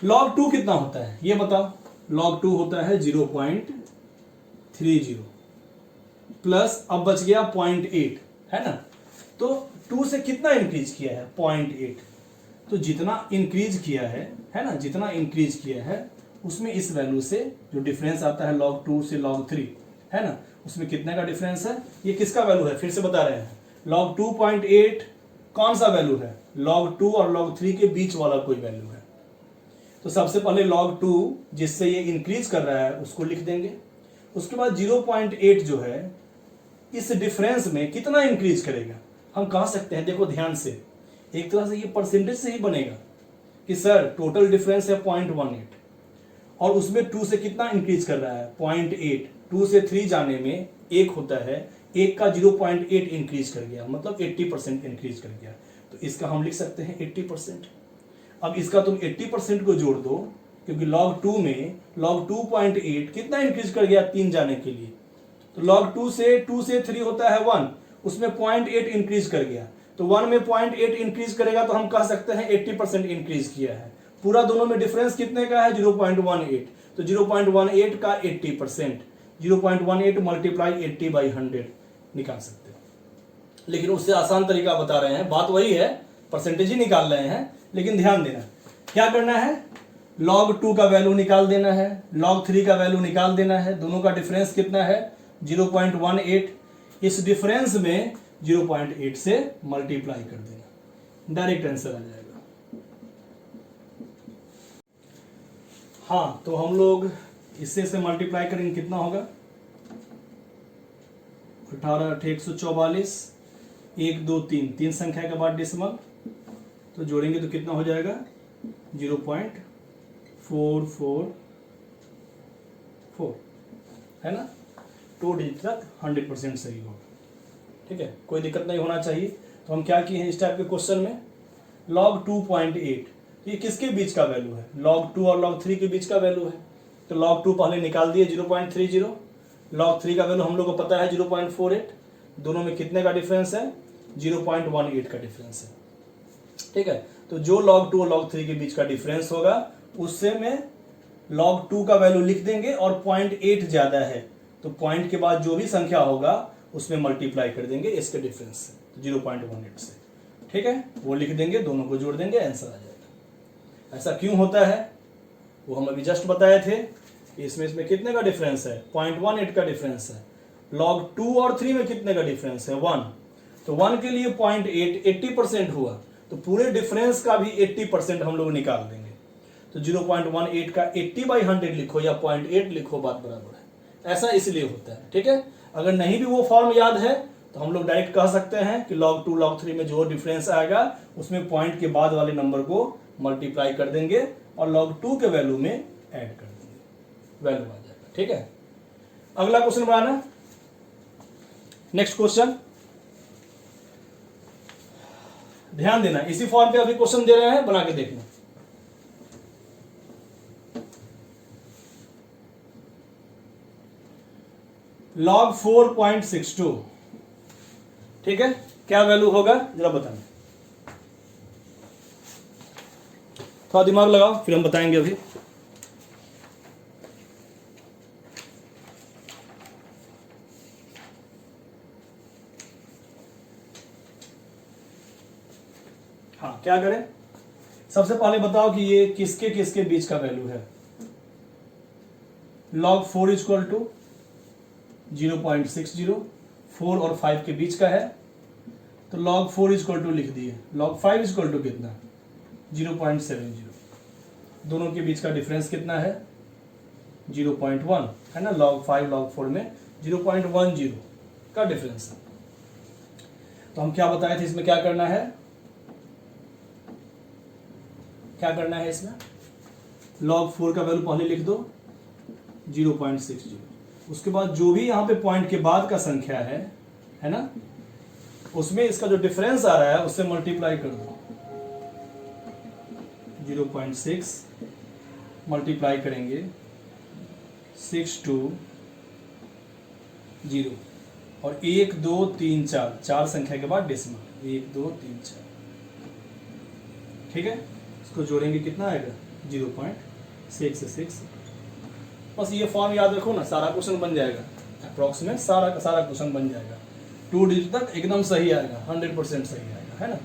log 2 कितना होता है ये बताओ। log 2 होता है 0.30 प्लस अब बच गया 0.8, है ना। तो 2 से कितना इंक्रीज किया है 0.8, तो जितना इंक्रीज किया है ना, जितना इंक्रीज किया है उसमें इस वैल्यू से जो डिफरेंस आता है log 2 से log 3, है ना, उसमें कितने का डिफरेंस है। ये किसका वैल्यू है फिर से बता रहे हैं, log 2.8 कौन सा वैल्यू है, log 2 और log 3 के बीच वाला कोई वैल्यू है। तो सबसे पहले log 2 जिससे ये इंक्रीज कर रहा है उसको लिख देंगे। उसके बाद 0.8 जो है इस डिफरेंस में कितना इंक्रीज करेगा हम कह सकते हैं। देखो ध्यान से, एक तरह से ये परसेंटेज से ही बनेगा कि सर टोटल डिफरेंस है 0.18 और उसमें 2 से कितना इंक्रीज कर रहा है 0.8। 2 से 3 जाने में 1 होता है, 1 का 0.8 इंक्रीज कर गया, मतलब 80% इंक्रीज कर गया। तो इसका हम लिख सकते हैं 80%। अब इसका तुम 80% को जोड़ दो, क्योंकि log 2 में log 2.8 कितना इंक्रीज कर गया 3 जाने के लिए, तो log 2 से 3 होता है 1, उसमें 0.8 इंक्रीज कर गया, तो 1 में 0.8 इंक्रीज करेगा तो हम कह सकते हैं 80% इंक्रीज किया है। पूरा दोनों में डिफरेंस कितने का है 0.18, तो 0.18 का 80%, 0.18 मल्टीप्लाई 80/100 निकाल सकते हो। लेकिन उससे आसान तरीका बता रहे हैं, बात वही है, परसेंटेज ही निकाल रहे हैं, लेकिन ध्यान देना क्या करना है, log 2 का वैल्यू निकाल देना है, log 3 का वैल्यू निकाल देना है। दोनों का डिफरेंस कितना है 0.18, इस डिफरेंस में 0.8 से मल्टीप्लाई कर देना, डायरेक्ट आंसर आ जाएगा। हाँ, तो हम लोग इससे से मल्टीप्लाई करेंगे, कितना होगा 18 8 144, 1 2 3 3 संख्या के बाद डिसमल, तो जोड़ेंगे तो कितना हो जाएगा 0.444, है ना। 2 डिजिट तक 100% सही होगा। ठीक है, कोई दिक्कत नहीं होना चाहिए। तो हम क्या किए हैं इस टाइप के क्वेश्चन में, log 2.8 ये किसके बीच का वैल्यू है, log 2 और log 3 के बीच का वैल्यू है, तो log 2 पहले निकाल दिए 0.30, log 3 का वैल्यू हम लोग को पता है 0.48, दोनों में कितने का डिफरेंस है 0.18 का डिफरेंस है। ठीक है, तो जो log 2 और log 3 के बीच का डिफरेंस होगा उससे में log 2 का वैल्यू लिख देंगे, और 0.8 ज्यादा है तो पॉइंट के बाद जो भी संख्या होगा उसमें मल्टीप्लाई कर देंगे इसके डिफरेंस से, 0.18 से। ठीक है, वो लिख देंगे, दोनों को जोड़ देंगे, आंसर आ जाएगा। ऐसा क्यों होता है वो हम अभी जस्ट बताए थे कि इसमें कितने का डिफरेंस है 0.18 का डिफरेंस है। log 2 और 3 में कितने का डिफरेंस है 1, तो 1 के लिए 0.8 80% हुआ, तो पूरे डिफरेंस का भी 80% हम लोग निकाल देंगे। तो 0.18 का 80/100 लिखो या 0.8 लिखो, बात बराबर है। ऐसा इसलिए होता है। ठीक है, अगर नहीं भी वो फॉर्म याद है तो हम लोग डायरेक्ट कह सकते हैं कि log 2 log 3 में जो डिफरेंस आएगा उसमें पॉइंट के बाद वाले नंबर को मल्टीप्लाई कर देंगे और log 2 के वैल्यू में ऐड कर देंगे, वैल्यू आ जाएगा। ठीक है, अगला क्वेश्चन बनाना। नेक्स्ट क्वेश्चन ध्यान देना, इसी फॉर्म पे अभी क्वेश्चन दे रहे हैं, बना के देखना। log 4.62, ठीक है, क्या वैल्यू होगा जरा बताना। थोड़ा दिमाग लगाओ, फिर हम बताएंगे अभी। हाँ, क्या करें, सबसे पहले बताओ कि ये किसके किसके बीच का वैल्यू है। log 4 इक्वल टू 0.60, 4 और 5 के बीच का है, तो log 4 इक्वल टू लिख दिए। log 5 इक्वल टू कितना, 0.70। दोनों के बीच का डिफरेंस कितना है, 0.1 है ना। log 5 log 4 में 0.10 का डिफरेंस है। तो हम क्या बताए थे, इसमें क्या करना है, क्या करना है इसमें, log 4 का वैल्यू पहले लिख दो 0.60, उसके बाद जो भी यहाँ पे पॉइंट के बाद का संख्या है ना, उसमें इसका जो डिफरेंस आ रहा है उससे मल्टीप्लाई कर दो। 0.6 मल्टीप्लाई करेंगे 620 और 1 2 3 4, 4 संख्या के बाद डेसिमल 1 2 3 4, ठीक है। इसको जोड़ेंगे कितना आएगा, 0.66। बस ये फॉर्म याद रखो ना, सारा क्वेश्चन बन जाएगा, अप्रॉक्सीमेट सारा का सारा क्वेश्चन बन जाएगा। 2 डिजिट तक एकदम सही आएगा, 100% सही आएगा, है ना।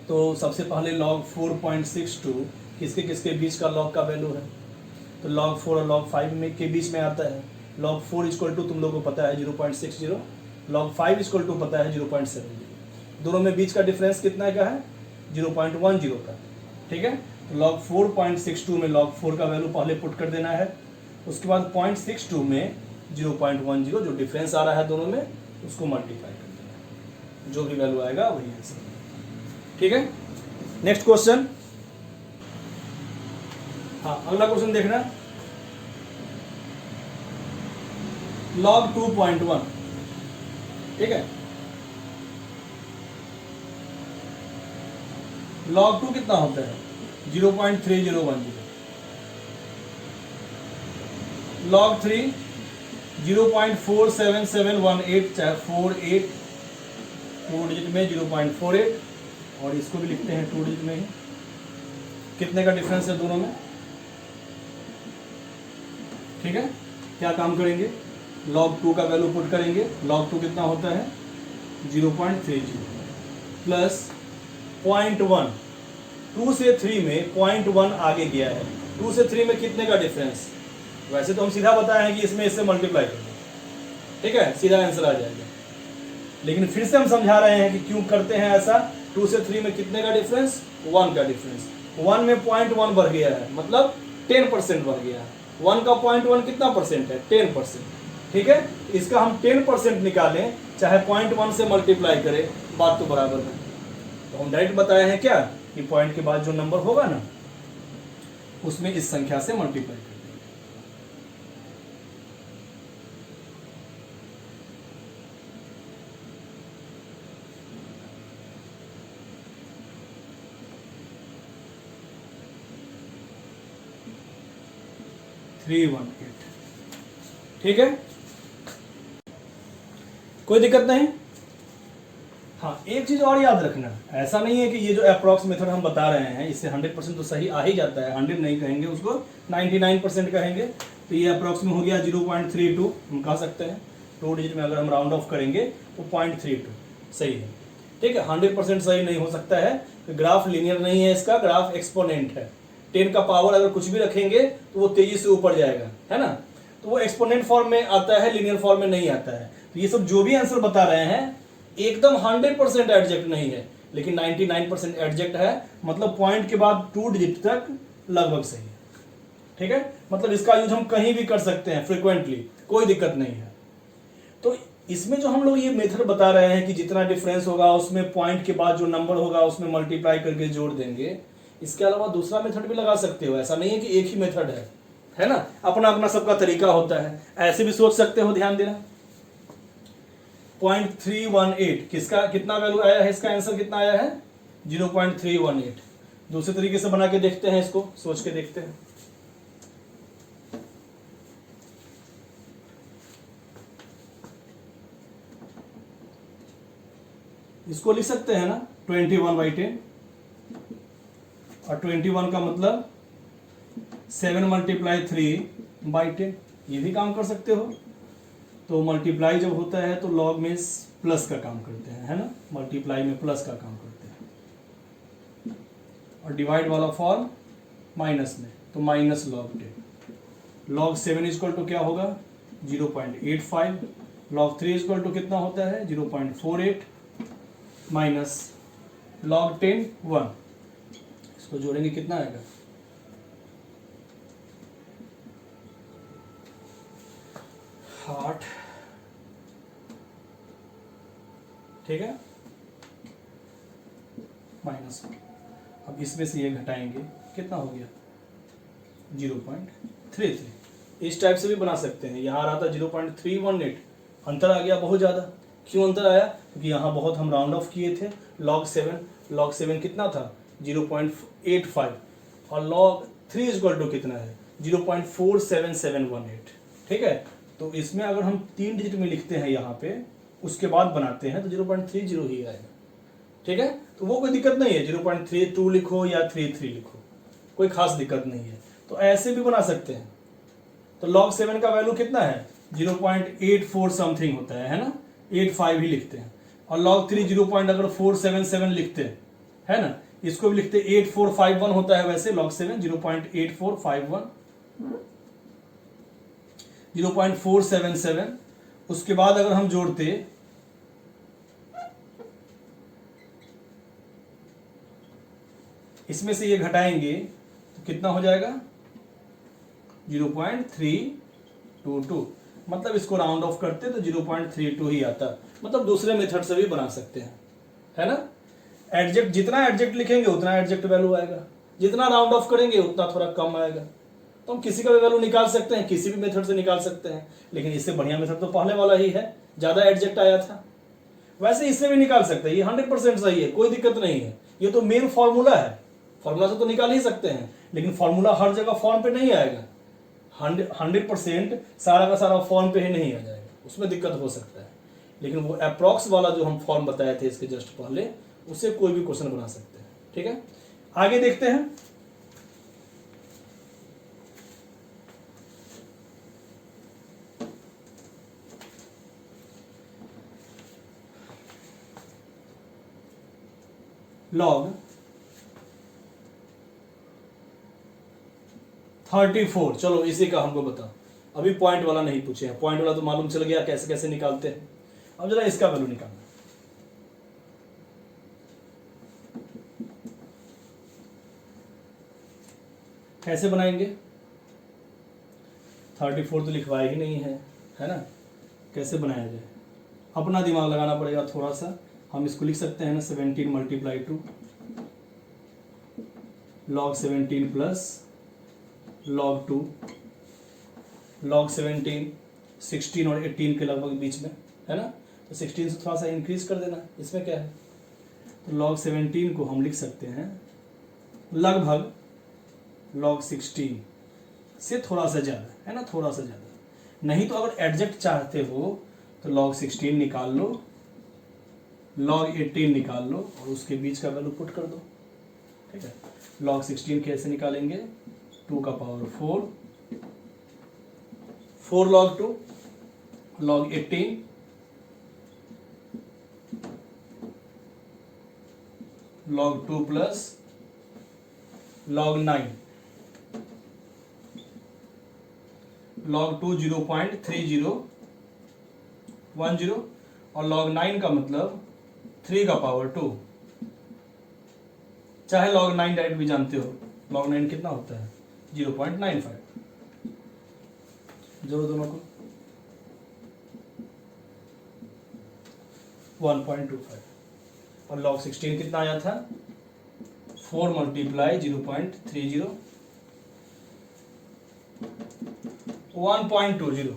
तो सबसे पहले log 4.62 किसके किसके बीच का log का वैल्यू है, तो log 4 और log 5 में के बीच में आता है। log 4 इक्वल टू तुम लोगों को पता है 0.60, log 5 इक्वल टू पता है 0.70। दोनों में बीच का डिफरेंस कितना का है, 0.10 का, ठीक है। तो log 4.62 में log 4 का वैल्यू पहले पुट कर देना है, उसके बाद 0.62 में 0.10 जो डिफरेंस आ रहा है दोनों में उसको मल्टीप्लाई कर देना है, जो भी वैल्यू आएगा वही आंसर, ठीक है। नेक्स्ट क्वेश्चन, हाँ अगला क्वेश्चन देखना, log 2.1, ठीक है। log 2 कितना होता है, 0.3010। log 3 0.47718, चाहे 48 2 डिजिट में 0.48, और इसको भी लिखते हैं 2 डिजिट में ही। कितने का डिफरेंस है दोनों में, ठीक है। क्या काम करेंगे, log 2 का वैल्यू पुट करेंगे। log 2 कितना होता है, 0.30 प्लस 0.1, 2 से 3 में 0.1 आगे गया है। 2 से 3 में कितने का डिफरेंस, वैसे तो हम सीधा बताए हैं कि इसमें इससे मल्टीप्लाई कर दो, ठीक है, सीधा आंसर आ जाएगा। लेकिन फिर से हम समझा रहे हैं कि क्यों करते हैं ऐसा। 2 से 3 में कितने का डिफरेंस, 1 का डिफरेंस। 1 में 0.1 बढ़ गया है, मतलब 10% बढ़ गया है। 1 का 0.1 कितना परसेंट है, 10%, ठीक है। इसका हम 10% निकालें, चाहे 0.1 से मल्टीप्लाई करें, बात तो बराबर है। तो हम डायरेक्ट बताए हैं क्या, कि पॉइंट के बाद जो नंबर होगा ना उसमें इस संख्या से मल्टीप्लाई कर देंगे। ठीक है, कोई दिक्कत नहीं। हाँ, एक चीज और याद रखना, ऐसा नहीं है कि ये जो अप्रॉक्स मेथड हम बता रहे हैं इससे 100% तो सही आ ही जाता है। 100 नहीं कहेंगे उसको, 99% कहेंगे। तो ये अप्रॉक्स में हो गया 0.32, हम कह सकते हैं 2 डिजिट में अगर हम राउंड ऑफ करेंगे तो 0.32 सही है, ठीक है। 100% सही नहीं हो सकता है, तो ग्राफ लीनियर नहीं है, इसका ग्राफ एक्सपोनेंट है। 10 का पावर अगर कुछ भी रखेंगे तो वो तेजी से ऊपर जाएगा, है ना। तो वो एक्सपोनेंट फॉर्म में आता है, लीनियर फॉर्म में नहीं आता है। तो ये सब जो भी आंसर बता रहे हैं एकदम 100% एडजेक्ट नहीं है, लेकिन 99% एडजेक्ट है। मतलब पॉइंट के बाद 2 डिजिट तक लगभग सही है, ठीक है। मतलब इसका यूज हम कहीं भी कर सकते हैं फ्रिक्वेंटली, कोई दिक्कत नहीं है। तो इसमें जो हम लोग ये मेथड बता रहे हैं कि जितना डिफरेंस होगा उसमें पॉइंट के बाद जो नंबर होगा उसमें मल्टीप्लाई करके जोड़ देंगे, इसके अलावा दूसरा मेथड भी लगा सकते हो। ऐसा नहीं है कि एक ही मेथड है ना, अपना अपना सबका तरीका होता है, ऐसे भी सोच सकते हो, ध्यान देना। 0.318 किसका कितना वैल्यू आया है, इसका आंसर कितना आया है 0.318। दूसरे तरीके से बना के देखते हैं, इसको सोच के देखते हैं। इसको लिख सकते हैं ना 21/10, और 21 का मतलब 7 × 3/10, ये भी काम कर सकते हो। तो मल्टीप्लाई जब होता है तो लॉग में प्लस का काम करते हैं, है ना, मल्टीप्लाई में प्लस का काम करते हैं, और डिवाइड वाला फॉर्म माइनस में, तो minus log 10। log 7 equal to क्या होगा 0.85, log 3 इक्वल टू कितना होता है 0.48, माइनस log 10 1, इसको जोड़ेंगे कितना आएगा 8, ठीक है, माइनस। अब इसमें से ये घटाएंगे, कितना हो गया 0.33। इस टाइप से भी बना सकते हैं। यहाँ आ रहा था 0.318, अंतर आ गया बहुत ज़्यादा। क्यों अंतर आया, क्योंकि यहाँ बहुत हम राउंड ऑफ किए थे। log 7 कितना था 0.85, और log 3 इक्वल टू कितना है 0.47718, ठीक है। तो इसमें अगर हम 3 डिजिट में लिखते हैं यहाँ पे, उसके बाद बनाते हैं तो 0.30 ही आएगा, ठीक है। तो वो कोई दिक्कत नहीं है, 0.32 लिखो या 33 लिखो, कोई खास दिक्कत नहीं है। तो ऐसे भी बना सकते हैं। तो log 7 का वैल्यू कितना है 0.84 समथिंग होता है ना, 85 ही लिखते हैं। और log 3 0.477 लिखते हैं, है ना, इसको भी लिखते 8451 होता है वैसे log 7 0.8451 0.477। उसके बाद अगर हम जोड़ते इसमें से ये घटाएंगे तो कितना हो जाएगा 0.322, मतलब इसको राउंड ऑफ करते तो 0.32 ही आता। मतलब दूसरे मेथड से भी बना सकते हैं, है ना। एडजेक्ट, जितना एडजेक्ट लिखेंगे उतना एडजेक्ट वैल्यू आएगा, जितना राउंड ऑफ करेंगे उतना थोड़ा कम आएगा। तो हम किसी का भी वैल्यू निकाल सकते हैं, किसी भी मेथड से निकाल सकते हैं, लेकिन इससे बढ़िया मेथड तो पहले वाला ही है, ज़्यादा एडजेक्ट आया था। वैसे इससे भी निकाल सकते हैं, ये 100% सही है, कोई दिक्कत नहीं है। ये तो मेन फॉर्मूला है, फॉर्मूला से तो निकाल ही सकते हैं, लेकिन फॉर्मूला हर जगह फॉर्म पे नहीं आएगा। 100% सारा का सारा फॉर्म पे ही नहीं आ जाएगा, उसमें दिक्कत हो सकता है। लेकिन वो अप्रॉक्स वाला जो हम फॉर्म बताए थे इसके जस्ट पहले, उससे कोई भी क्वेश्चन बना सकते हैं, ठीक है। आगे देखते हैं। log 34, चलो इसी का हमको बताओ। अभी पॉइंट वाला नहीं पूछे हैं, पॉइंट वाला तो मालूम चल गया कैसे कैसे निकालते हैं। अब जरा इसका वैल्यू निकालना। कैसे बनाएंगे, 34 तो लिखवाया ही नहीं है ना, कैसे बनाया जाए, अपना दिमाग लगाना पड़ेगा थोड़ा सा। हम इसको लिख सकते हैं ना 17 × 2 log 17 प्लस log 2, log 17 16 और 18 के लगभग बीच में है ना, तो 16 से थोड़ा सा इंक्रीज कर देना, इसमें क्या है। तो log 17 को हम लिख सकते हैं लगभग log 16 से थोड़ा सा ज़्यादा, है ना, थोड़ा सा ज़्यादा। नहीं तो अगर एडजेक्ट चाहते हो तो log 16 निकाल लो, log 18 निकाल लो और उसके बीच का वैल्यू पुट कर दो, ठीक है। log 16 कैसे निकालेंगे, 2 का power 4, 4 log 2, log 18, log 2 plus log 9, log 2 0.3010, और log 9 का मतलब 3 का पावर 2, चाहे log 9 डायरेक्ट भी जानते हो। log 9 कितना होता है 0.95, जोड़ो दोनों को 1.25, और log 16 कितना आया था 4 × 0.30, 1.20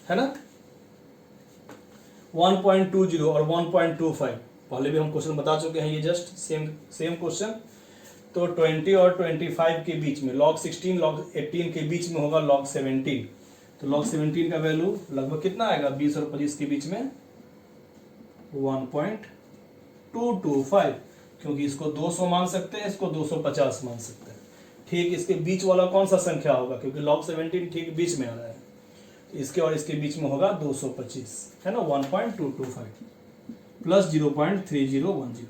है ना, 1.20 और 1.25, पहले भी हम क्वेश्चन बता चुके हैं, ये जस्ट सेम क्वेश्चन। तो 20 और 25 के बीच में log 16 log 18 के बीच में होगा log 17, तो log 17 का वैल्यू लगभग कितना आएगा, 20 और 25 के बीच में 1.225, क्योंकि इसको 200 मान सकते हैं, इसको 250 मान सकते हैं। ठीक इसके बीच वाला कौन सा संख्या होगा, क्योंकि log 17 ठीक बीच में आ रहा है, तो इसके और इसके बीच में होगा 225, है ना, 1.225 प्लस 0.3010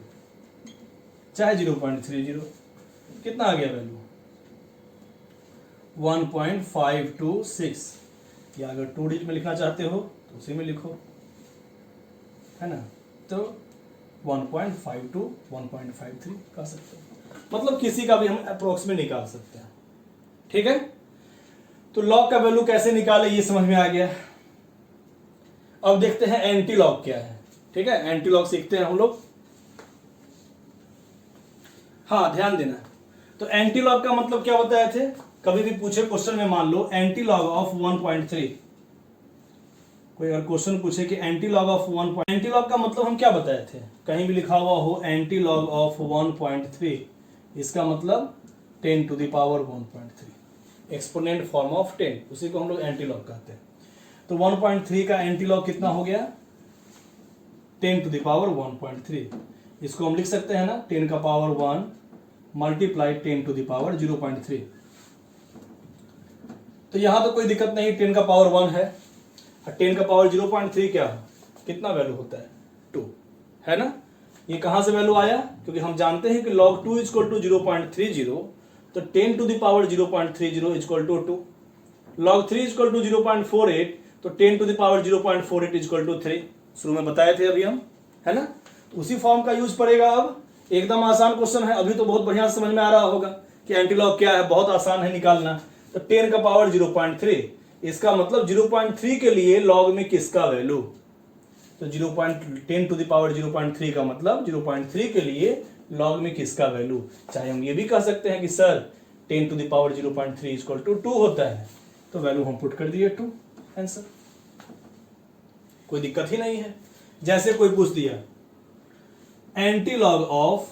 चाहे 0.30, कितना आ गया वैल्यू 1.526, या अगर 2 डिजिट में लिखना चाहते हो तो उसी में लिखो, है ना, तो 1.52 1.53 कर सकते हो, मतलब किसी का भी हम अप्रोक्स में निकाल सकते हैं। ठीक है, तो लॉग का वैल्यू कैसे निकाले ये समझ में आ गया। अब देखते हैं एंटी लॉग क्या है। ठीक है, एंटी लॉग सीखते हैं हम लोग। हाँ ध्यान देना, तो एंटी लॉग का मतलब क्या बताए थे, कभी भी पूछे क्वेश्चन में, मान लो एंटी लॉग ऑफ 1.3, कोई अगर क्वेश्चन पूछे कि anti log of 1, anti log का मतलब हम क्या बताए थे, कहीं भी लिखा हुआ हो एंटी लॉग ऑफ 1.3, इसका मतलब 10 to the power 1.3, exponent form of 10, उसी को हम लोग एंटी लॉग कहते हैं। तो 1.3 का एंटी लॉग कितना हो गया, 10 to the power 1.3, इसको हम लिख सकते हैं ना 10 का power 1 multiply 10 to the power 0.3। तो यहां तो कोई दिक्कत नहीं, 10 का पावर 1 है, 10 का पावर 0.3 क्या है, कितना वैल्यू होता है 2, है ना। ये कहां से वैल्यू आया, क्योंकि हम जानते हैं कि log 2 इक्वल टू 0.30, तो 10 to the power 0.30 equal to 2, log 3 equal to 0.48, तो 10 to the power 0.48 equal to 3, शुरू में बताए थे अभी हम, है ना। तो उसी फॉर्म का यूज पड़ेगा। अब एकदम आसान क्वेश्चन है, अभी तो बहुत बढ़िया समझ में आ रहा होगा कि एंटी लॉग क्या है, बहुत आसान है निकालना। तो 10 का पावर 0.3, इसका मतलब 0.3 के लिए लॉग में किसका वैल्यू, तो 10 to the power 0.3 का मतलब 0.3 के लिए लॉग में किसका वैल्यू। चाहे हम ये भी कह सकते हैं कि sir 10 to the power 0.3 equal to 2 होता है, तो वैल्यू हम पुट कर दिए 2, आंसर, कोई दिक्कत ही नहीं है। जैसे कोई पूछ दिया एंटी लॉग ऑफ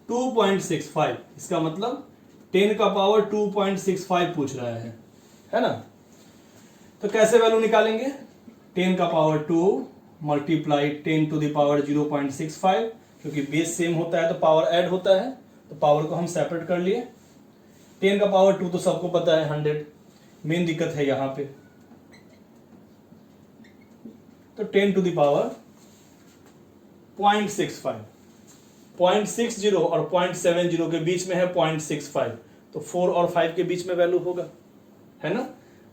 2.65, इसका मतलब 10 का पावर 2.65 पूछ रहा है ना। तो कैसे वैल्यू निकालेंगे, 10 का power 2 multiply 10 to the power 0.65, क्योंकि बेस सेम होता है तो पावर ऐड होता है, तो पावर को हम सेपरेट कर लिए। 10 का पावर 2 तो सबको पता है 100, मेन दिक्कत है यहां पे, तो 10 to the power 0.65, 0.60 और 0.70 के बीच में है 0.65, तो 4 और 5 के बीच में वैल्यू होगा, है ना।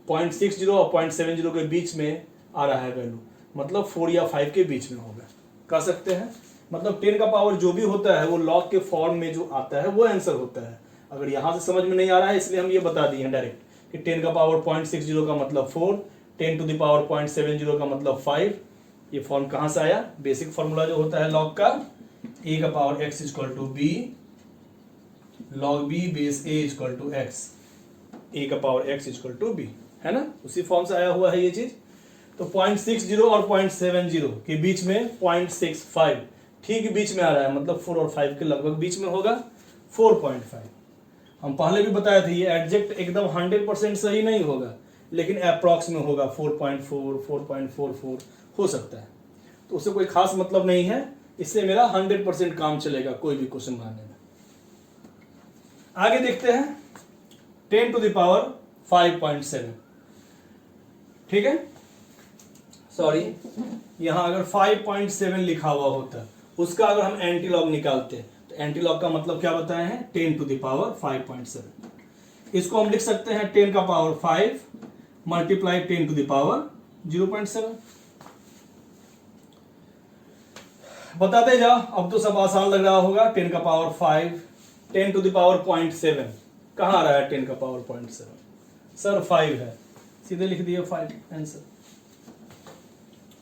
0.60 और 0.70 के बीच में आ रहा है वैल्यू, मतलब 4 या 5 के बीच में होगा, कह सकते हैं। मतलब 10 का पावर जो भी होता है वो लॉग के फॉर्म में जो आता है वो आंसर होता है। अगर यहां से समझ में नहीं आ रहा है इसलिए हम ये बता दिए हैं डायरेक्ट कि 10 का पावर 0.60 का मतलब 4, 10 to the power 0.70 का मतलब 5। ये फॉर्म कहां से आया, बेसिक फॉर्मूला जो होता है लॉग का, a का power x equal to b log b base a equal to x, a का power x equal to b, है ना, उसी फॉर्म से आया हुआ है ये चीज। तो 0.60 और 0.70 के बीच में 0.65 ठीक बीच में आ रहा है, मतलब 4 और 5 के लगभग बीच में होगा 4.5। हम पहले भी बताए थे ये एग्जैक्ट एकदम 100% सही नहीं होगा, लेकिन अप्रॉक्स में होगा 4.4 4.44 हो सकता है, तो उससे कोई खास मतलब नहीं है, इससे मेरा 100% काम चलेगा कोई भी क्वेश्चन बनाने में। आगे देखते हैं 10 to the power 5.7, ठीक है, सॉरी यहां अगर 5.7 लिखा हुआ होता उसका अगर हम एंटी लॉग निकालते तो एंटी लॉग का मतलब क्या बताए हैं, 10 to the power 5.7। इसको हम लिख सकते हैं 10 का power 5 multiply 10 to the power 0.7। बताते जाओ, अब तो सब आसान लग रहा होगा। 10 का पावर 5, 10 to the power 0.7 कहां आ रहा है, 10 का पावर 0.7 सर 5 है, सीधे लिख दिए 5 आंसर,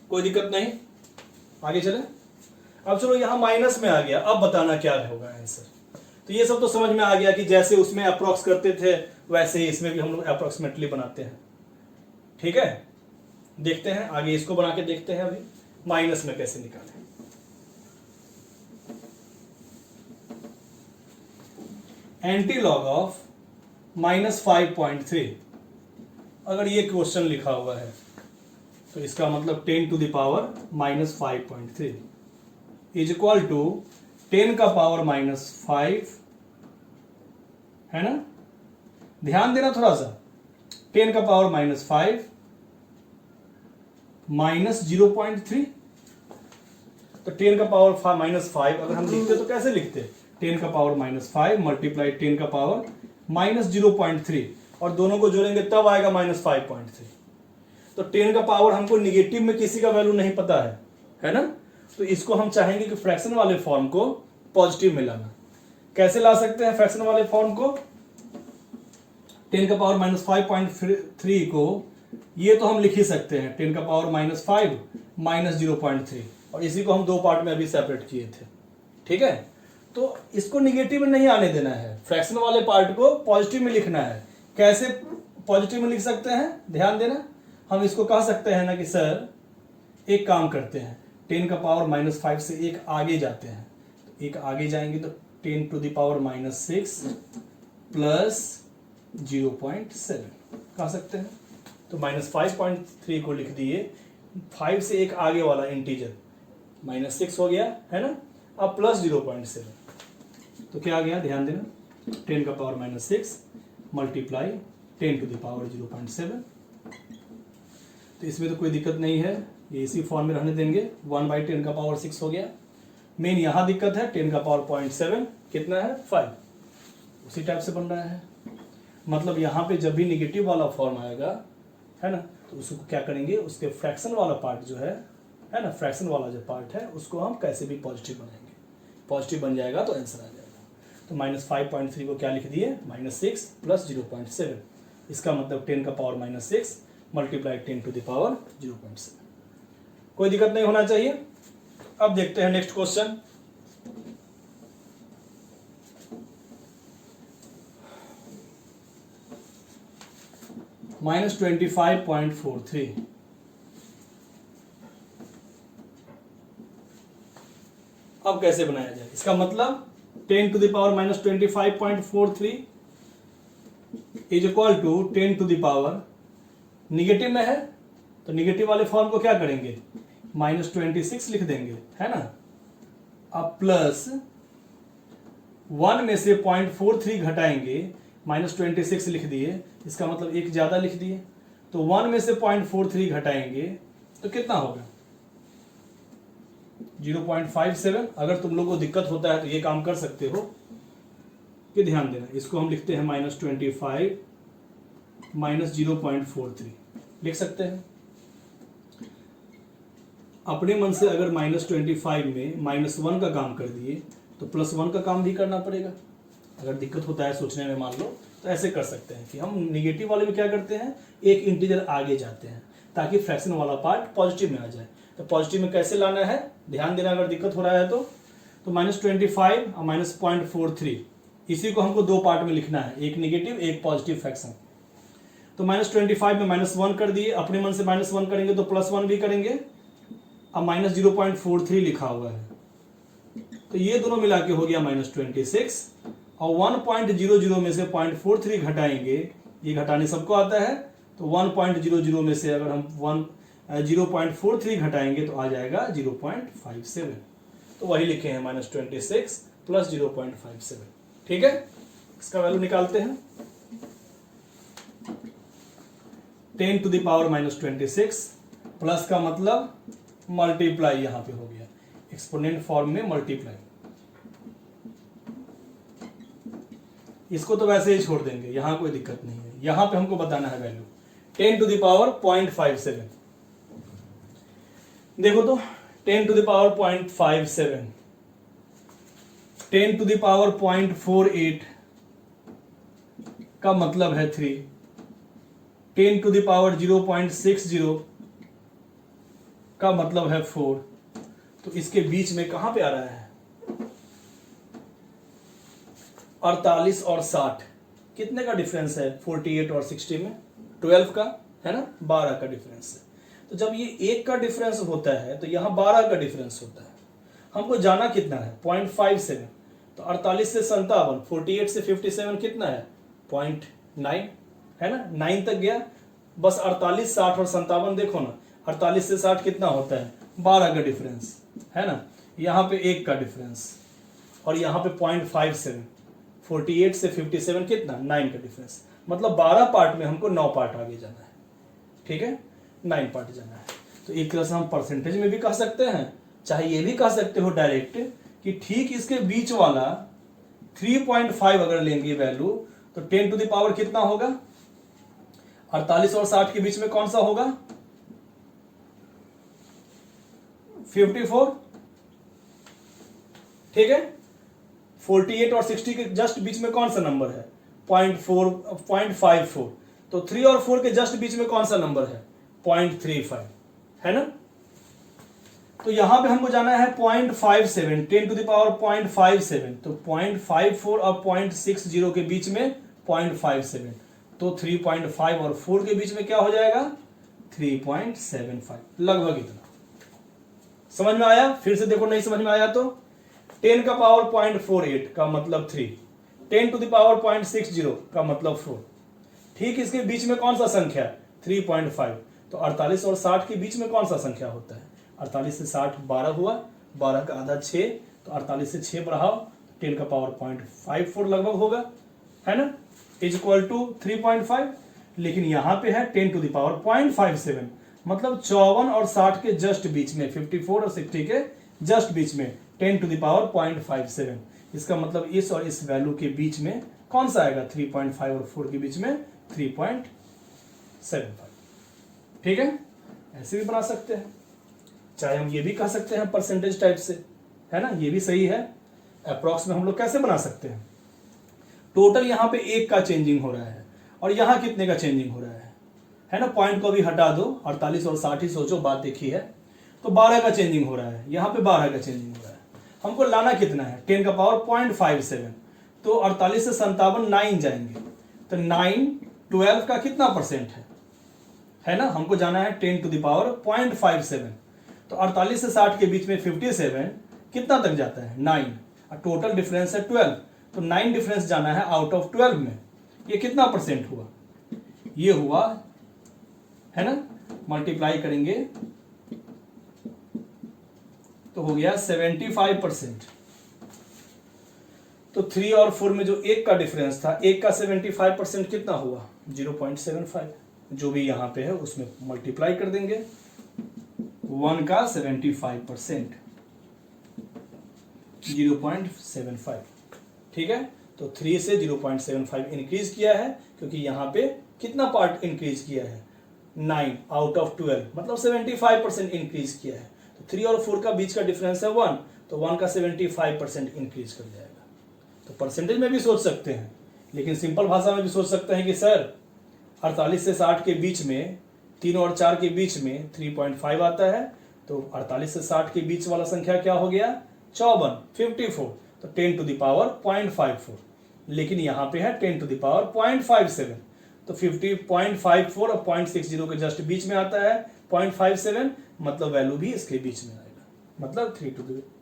कोई दिक्कत नहीं। आगे चले, अब चलो यहां माइनस में आ गया, अब बताना क्या होगा आंसर। तो ये सब तो समझ में आ गया कि जैसे उसमें अप्रोक्स करते थे वैसे ही इसमें भी हम लोग अप्रोक्सीमेटली बनाते हैं, ठीक है, देखते हैं आगे, इसको बना के देखते हैं अभी माइनस में कैसे निकालें। एंटी लॉग ऑफ -5.3, अगर ये क्वेश्चन लिखा हुआ है तो इसका मतलब 10 to the power -5.3 is equal to 10 का पावर -5, है ना, ध्यान देना थोड़ा सा, 10 का पावर -5 माइनस 0.3, तो 10 का पावर -5 अगर हम लिखते तो कैसे लिखते, 10 का पावर -5 मल्टीप्लाई 10 का पावर -0.3 और दोनों को जोड़ेंगे तब आएगा -5.3। तो 10 का पावर हमको निगेटिव में किसी का वैल्यू नहीं पता है ना, तो इसको हम चाहेंगे कि फ्रैक्शन वाले फॉर्म को पॉजिटिव में लाना। कैसे ला सकते हैं फ्रैक्शन वाले फॉर्म को, 10 का पावर -5.3 को ये तो हम लिख ही सकते हैं 10 का पावर -5 -0.3, और इसी को हम दो पार्ट में अभी सेपरेट किए थे, ठीक है। तो इसको निगेटिव में नहीं आने देना है, फ्रैक्शन वाले पार्ट को पॉजिटिव में लिखना है। कैसे पॉजिटिव में लिख सकते हैं, ध्यान देना, हम इसको कह सकते हैं ना कि सर एक काम करते हैं, 10 का पावर -5 से एक आगे जाते हैं, तो एक आगे जाएंगे तो 10 टू द पावर -6 प्लस 0.7 कह सकते हैं। तो -5.3 को लिख दिए, 5 से एक आगे वाला इंटीजर -6 हो गया, है ना, अब प्लस 0.7, तो क्या आ गया, ध्यान देना, 10 का power -6 multiply 10 to the power 0.7, तो इसमें तो कोई दिक्कत नहीं है, ये इसी फॉर्म में रहने देंगे, 1/10 का पावर 6 हो गया। मेन यहाँ दिक्कत है, 10 का पावर 0.7 कितना है, 5, उसी टाइप से बन रहा है। मतलब यहाँ पे जब भी निगेटिव वाला फॉर्म आएगा, है ना, तो उसको क्या करेंगे, उसके फ्रैक्शन वाला पार्ट जो है ना, फ्रैक्शन वाला जो पार्ट है उसको हम कैसे भी पॉजिटिव बनाएंगे, पॉजिटिव बन जाएगा तो आंसर आ जाएगा। तो -5.3 को क्या लिख दिए, -6 प्लस 0.7, इसका मतलब 10 का power -6 multiply 10 to the power 0.7। कोई दिक्कत नहीं होना चाहिए। अब देखते हैं नेक्स्ट क्वेश्चन। -25.43, अब कैसे बनाया जाए, इसका मतलब 10 to the power -25.43 is equal to 10 to the power, negative में है तो निगेटिव वाले फॉर्म को क्या करेंगे, -26 लिख देंगे, है ना, अब प्लस 1 में से 0.43 घटाएंगे, -26 लिख दिए, इसका मतलब एक ज्यादा लिख दिए, तो 1 में से 0.43 घटाएंगे तो कितना होगा, 0.57। अगर तुम लोगों को दिक्कत होता है तो ये काम कर सकते हो कि ध्यान देना, इसको हम लिखते हैं -25 -0.43 लिख सकते हैं। अपने मन से अगर -25 में -1 का काम कर दिए तो +1 का काम भी करना पड़ेगा। अगर दिक्कत होता है सोचने में मान लो, तो ऐसे कर सकते हैं कि हम निगेटिव वाले में क्या करते हैं, एक इंटीजर आगे जाते हैं ताकि फ्रैक्शन वाला पार्ट पॉजिटिव में आ जाए। तो पॉजिटिव में कैसे लाना है, ध्यान देना, अगर दिक्कत हो रहा है तो -25 और -0.43 इसी को हमको दो पार्ट में लिखना है, एक निगेटिव एक पॉजिटिव फ्रैक्शन। तो -25 में -1 कर दिए, अपने मन से -1 करेंगे तो +1 भी करेंगे, अब -0.43 लिखा हुआ है तो ये दोनों मिला के हो गया -26, और 1.00 में से 0.43 घटाएंगे, ये घटाने सबको आता है, तो 1.00 में से अगर हम 0.43 घटाएंगे तो आ जाएगा 0.57, तो वही लिखे हैं -26 प्लस 0.57, ठीक है। इसका वैल्यू निकालते हैं, 10 टू द पावर -26 प्लस का मतलब मल्टीप्लाई, यहां पे हो गया एक्सपोनेंट फॉर्म में मल्टीप्लाई, इसको तो वैसे ही छोड़ देंगे, यहां कोई दिक्कत नहीं है, यहां पे हमको बताना है वैल्यू 10 टू द पावर 0.57। देखो तो 10 to the power 0.57, 10 to the power 0.48 का मतलब है 3, 10 टू द पावर 0.60 का मतलब है 4, तो इसके बीच में कहां पे आ रहा है 48 और 60, कितने का डिफरेंस है 48 और 60 में, 12 का, है ना, 12 का डिफरेंस है। तो जब ये 1 का डिफरेंस होता है तो यहाँ 12 का डिफरेंस होता है। हमको जाना कितना है 0.57, तो 48 से 57, 48 से 57 कितना है 0.9, है ना, 9 तक गया। बस 48, 60 और 57 देखो ना, 48 से 60 कितना होता है 12 का डिफरेंस, है ना। यहाँ पे 1 का डिफरेंस और यहाँ पे 0.57, 48 से 57 कितना 9 का डिफरेंस। मतलब 12 पार्ट में हमको 9 पार्ट आगे जाना है, ठीक है, 9 पार्ट जाना है। तो एक तरह से हम परसेंटेज में भी कह सकते हैं, चाहे ये भी कह सकते हो डायरेक्ट कि ठीक इसके बीच वाला 3.5 अगर लेंगे वैल्यू तो 10 टू द पावर कितना होगा, 48 और 60 के बीच में कौन सा होगा 54, ठीक है। 48 और 60 के जस्ट बीच में कौन सा नंबर है 0.54, तो 3 और 4 के जस्ट बीच में कौन सा नंबर है 0.35, है ना। तो यहां पे हमको जाना है 0.57, 10 टू द पावर 0.57, तो 0.54 और 0.60 के बीच में 0.57, तो 3.5 और 4 के बीच में क्या हो जाएगा 3.75, लगभग इतना। समझ में आया? फिर से देखो, नहीं समझ में आया तो 10 का पावर 0.48 का मतलब 3, 10 टू द पावर 0.60 का मतलब 4, ठीक इसके बीच में कौन सा संख्या 3.5, तो 48 और 60 के बीच में कौन सा संख्या होता है 48 से 60 12 हुआ, 12 का आधा 6, तो 48 से 6 बढ़ाओ 10 का पावर 0.54 लगभग होगा, है ना, इज इक्वल टू 3.5। लेकिन यहां पे है 10 टू द पावर 0.57, मतलब 54 और 60 के जस्ट बीच में, 54 और 60 के जस्ट बीच में 10 टू द पावर 0.57। इसका मतलब इस और इस वैल्यू के बीच में कौन सा आएगा 3.5 और 4 के बीच में 3.75, ठीक है। ऐसे भी बना सकते हैं, चाहे हम ये भी कह सकते हैं परसेंटेज टाइप से, है ना, ये भी सही है। अप्रॉक्स में हम लोग कैसे बना सकते हैं, टोटल यहाँ पे 1 का चेंजिंग हो रहा है और यहाँ कितने का चेंजिंग हो रहा है ना, पॉइंट को भी हटा दो, 48 और 60 ही सोचो, बात देखी है, तो 12 का चेंजिंग हो रहा है, यहाँ पे 12 का चेंजिंग हो रहा है। हमको लाना कितना है 10 का पावर 0.57, तो 48 से 57 9 जाएंगे, तो 9 12 का कितना परसेंट है ना, हमको जाना है 10 टू द पावर 0.57, तो 48 से 60 के बीच में 57 कितना तक जाता है 9, और टोटल डिफरेंस है 12, तो 9 डिफरेंस जाना है आउट ऑफ 12 में, ये कितना परसेंट हुआ, ये हुआ, है ना, मल्टीप्लाई करेंगे तो हो गया 75%। तो 3 और 4 में जो 1 का डिफरेंस था, 1 का 75% कितना हुआ 0.75, जो भी यहां पे है उसमें मल्टीप्लाई कर देंगे, 1 का 75% 0.75, ठीक है। तो 3 से 0.75 इंक्रीज किया है, क्योंकि यहां पे कितना पार्ट इंक्रीज किया है 9 आउट ऑफ 12, मतलब 75% इंक्रीज किया है। तो 3 और 4 का बीच का डिफरेंस है 1, तो 1 का 75% इंक्रीज कर जाएगा। तो परसेंटेज में भी सोच सकते हैं, लेकिन सिंपल भाषा में भी सोच सकते हैं कि सर 48 से 60 के बीच में 3 और 4 के बीच में 3.5 आता है, तो 48 से 60 के बीच वाला संख्या क्या हो गया 54, 54, तो 10 टू द पावर 0.54, लेकिन यहाँ पे है 10 टू द पावर 0.57, तो 50.54 और 0.60 के जस्ट बीच में आता है 0.57, मतलब वैल्यू भी इसके बीच में आएगा, मतलब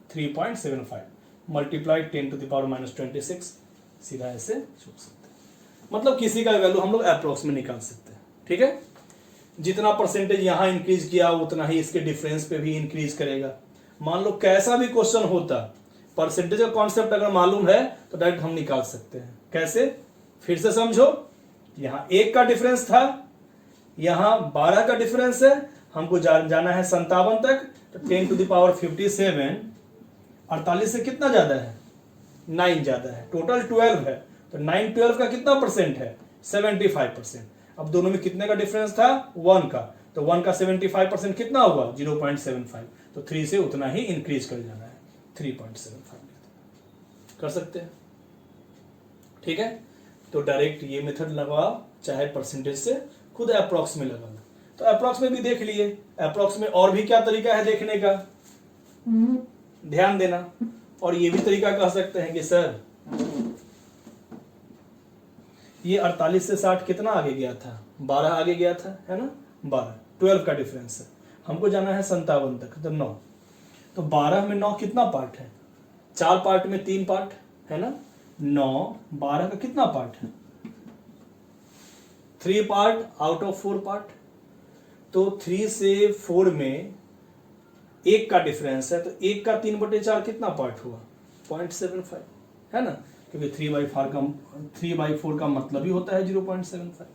3.75 मल्टीप्लाई 10 टू द पावर -26, सीधा ऐसे सोच सकते हैं। मतलब किसी का वैल्यू हम लोग अप्रोक्स में निकाल सकते हैं, ठीक है। जितना परसेंटेज यहाँ इंक्रीज किया उतना ही इसके डिफरेंस पे भी इंक्रीज करेगा। मान लो कैसा भी क्वेश्चन होता, परसेंटेज का कॉन्सेप्ट अगर मालूम है तो डायरेक्ट हम निकाल सकते हैं। कैसे, फिर से समझो, यहाँ 1 का डिफरेंस था, यहाँ 12 का डिफरेंस है, हमको जाना है 57 तक, तो 10 टू द पावर 57 48 से कितना ज्यादा है 9 ज्यादा है, टोटल 12 है, तो 9 12 का कितना परसेंट है 75%। अब दोनों में कितने का डिफरेंस था 1 का, तो 1 का 75% कितना होगा 0.75, तो 3 से उतना ही इंक्रीज कर जाना है 3.75 कर सकते हैं, ठीक है। तो डायरेक्ट ये मेथड लगाओ, चाहे परसेंटेज से खुद अप्रॉक्स में लगा लो। तो अप्रॉक्स में भी देख लिए, अप्रॉक्स में और भी क्या तरीका है देखने का, ध्यान देना। और ये भी तरीका कह सकते हैं कि सर ये 48 से 60 कितना आगे गया था, 12 आगे गया था, है ना, 12, 12 का डिफरेंस है। हमको जाना है 57 तक, तो 9, तो 12 में 9 कितना पार्ट है, 4 पार्ट में 3 पार्ट है ना, 9 12 का कितना पार्ट है, 3 पार्ट आउट ऑफ 4 पार्ट। तो 3 से 4 में 1 का डिफरेंस है, तो 1 का 3/4 कितना पार्ट हुआ, 0.75, है ना, क्योंकि 3/4 का मतलब ही होता है 0.75,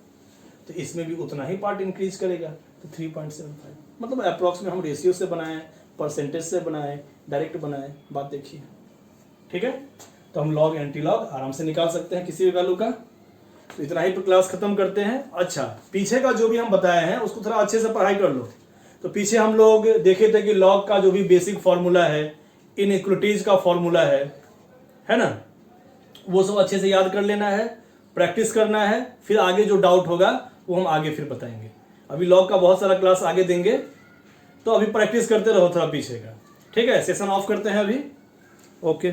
तो इसमें भी उतना ही पार्ट इंक्रीज करेगा, तो 3.75। मतलब अप्रॉक्स में हम रेशियो से बनाएं, परसेंटेज से बनाएं, डायरेक्ट बनाएं, बात देखिए, ठीक है। तो हम लॉग एंटी लॉग आराम से निकाल सकते हैं किसी भी वैल्यू का। तो इतना ही क्लास खत्म करते हैं। अच्छा, पीछे का जो भी हम बताए हैं उसको थोड़ा अच्छे से पढ़ाई कर लो। तो पीछे हम लोग देखे थे कि लॉग का जो भी बेसिक फॉर्मूला है, इनइक्विटीज का फॉर्मूला है ना, वो सब अच्छे से याद कर लेना है, प्रैक्टिस करना है, फिर आगे जो डाउट होगा वो हम आगे फिर बताएंगे। अभी लॉग का बहुत सारा क्लास आगे देंगे, तो अभी प्रैक्टिस करते रहो थोड़ा पीछे का, ठीक है। सेशन ऑफ करते हैं अभी, ओके।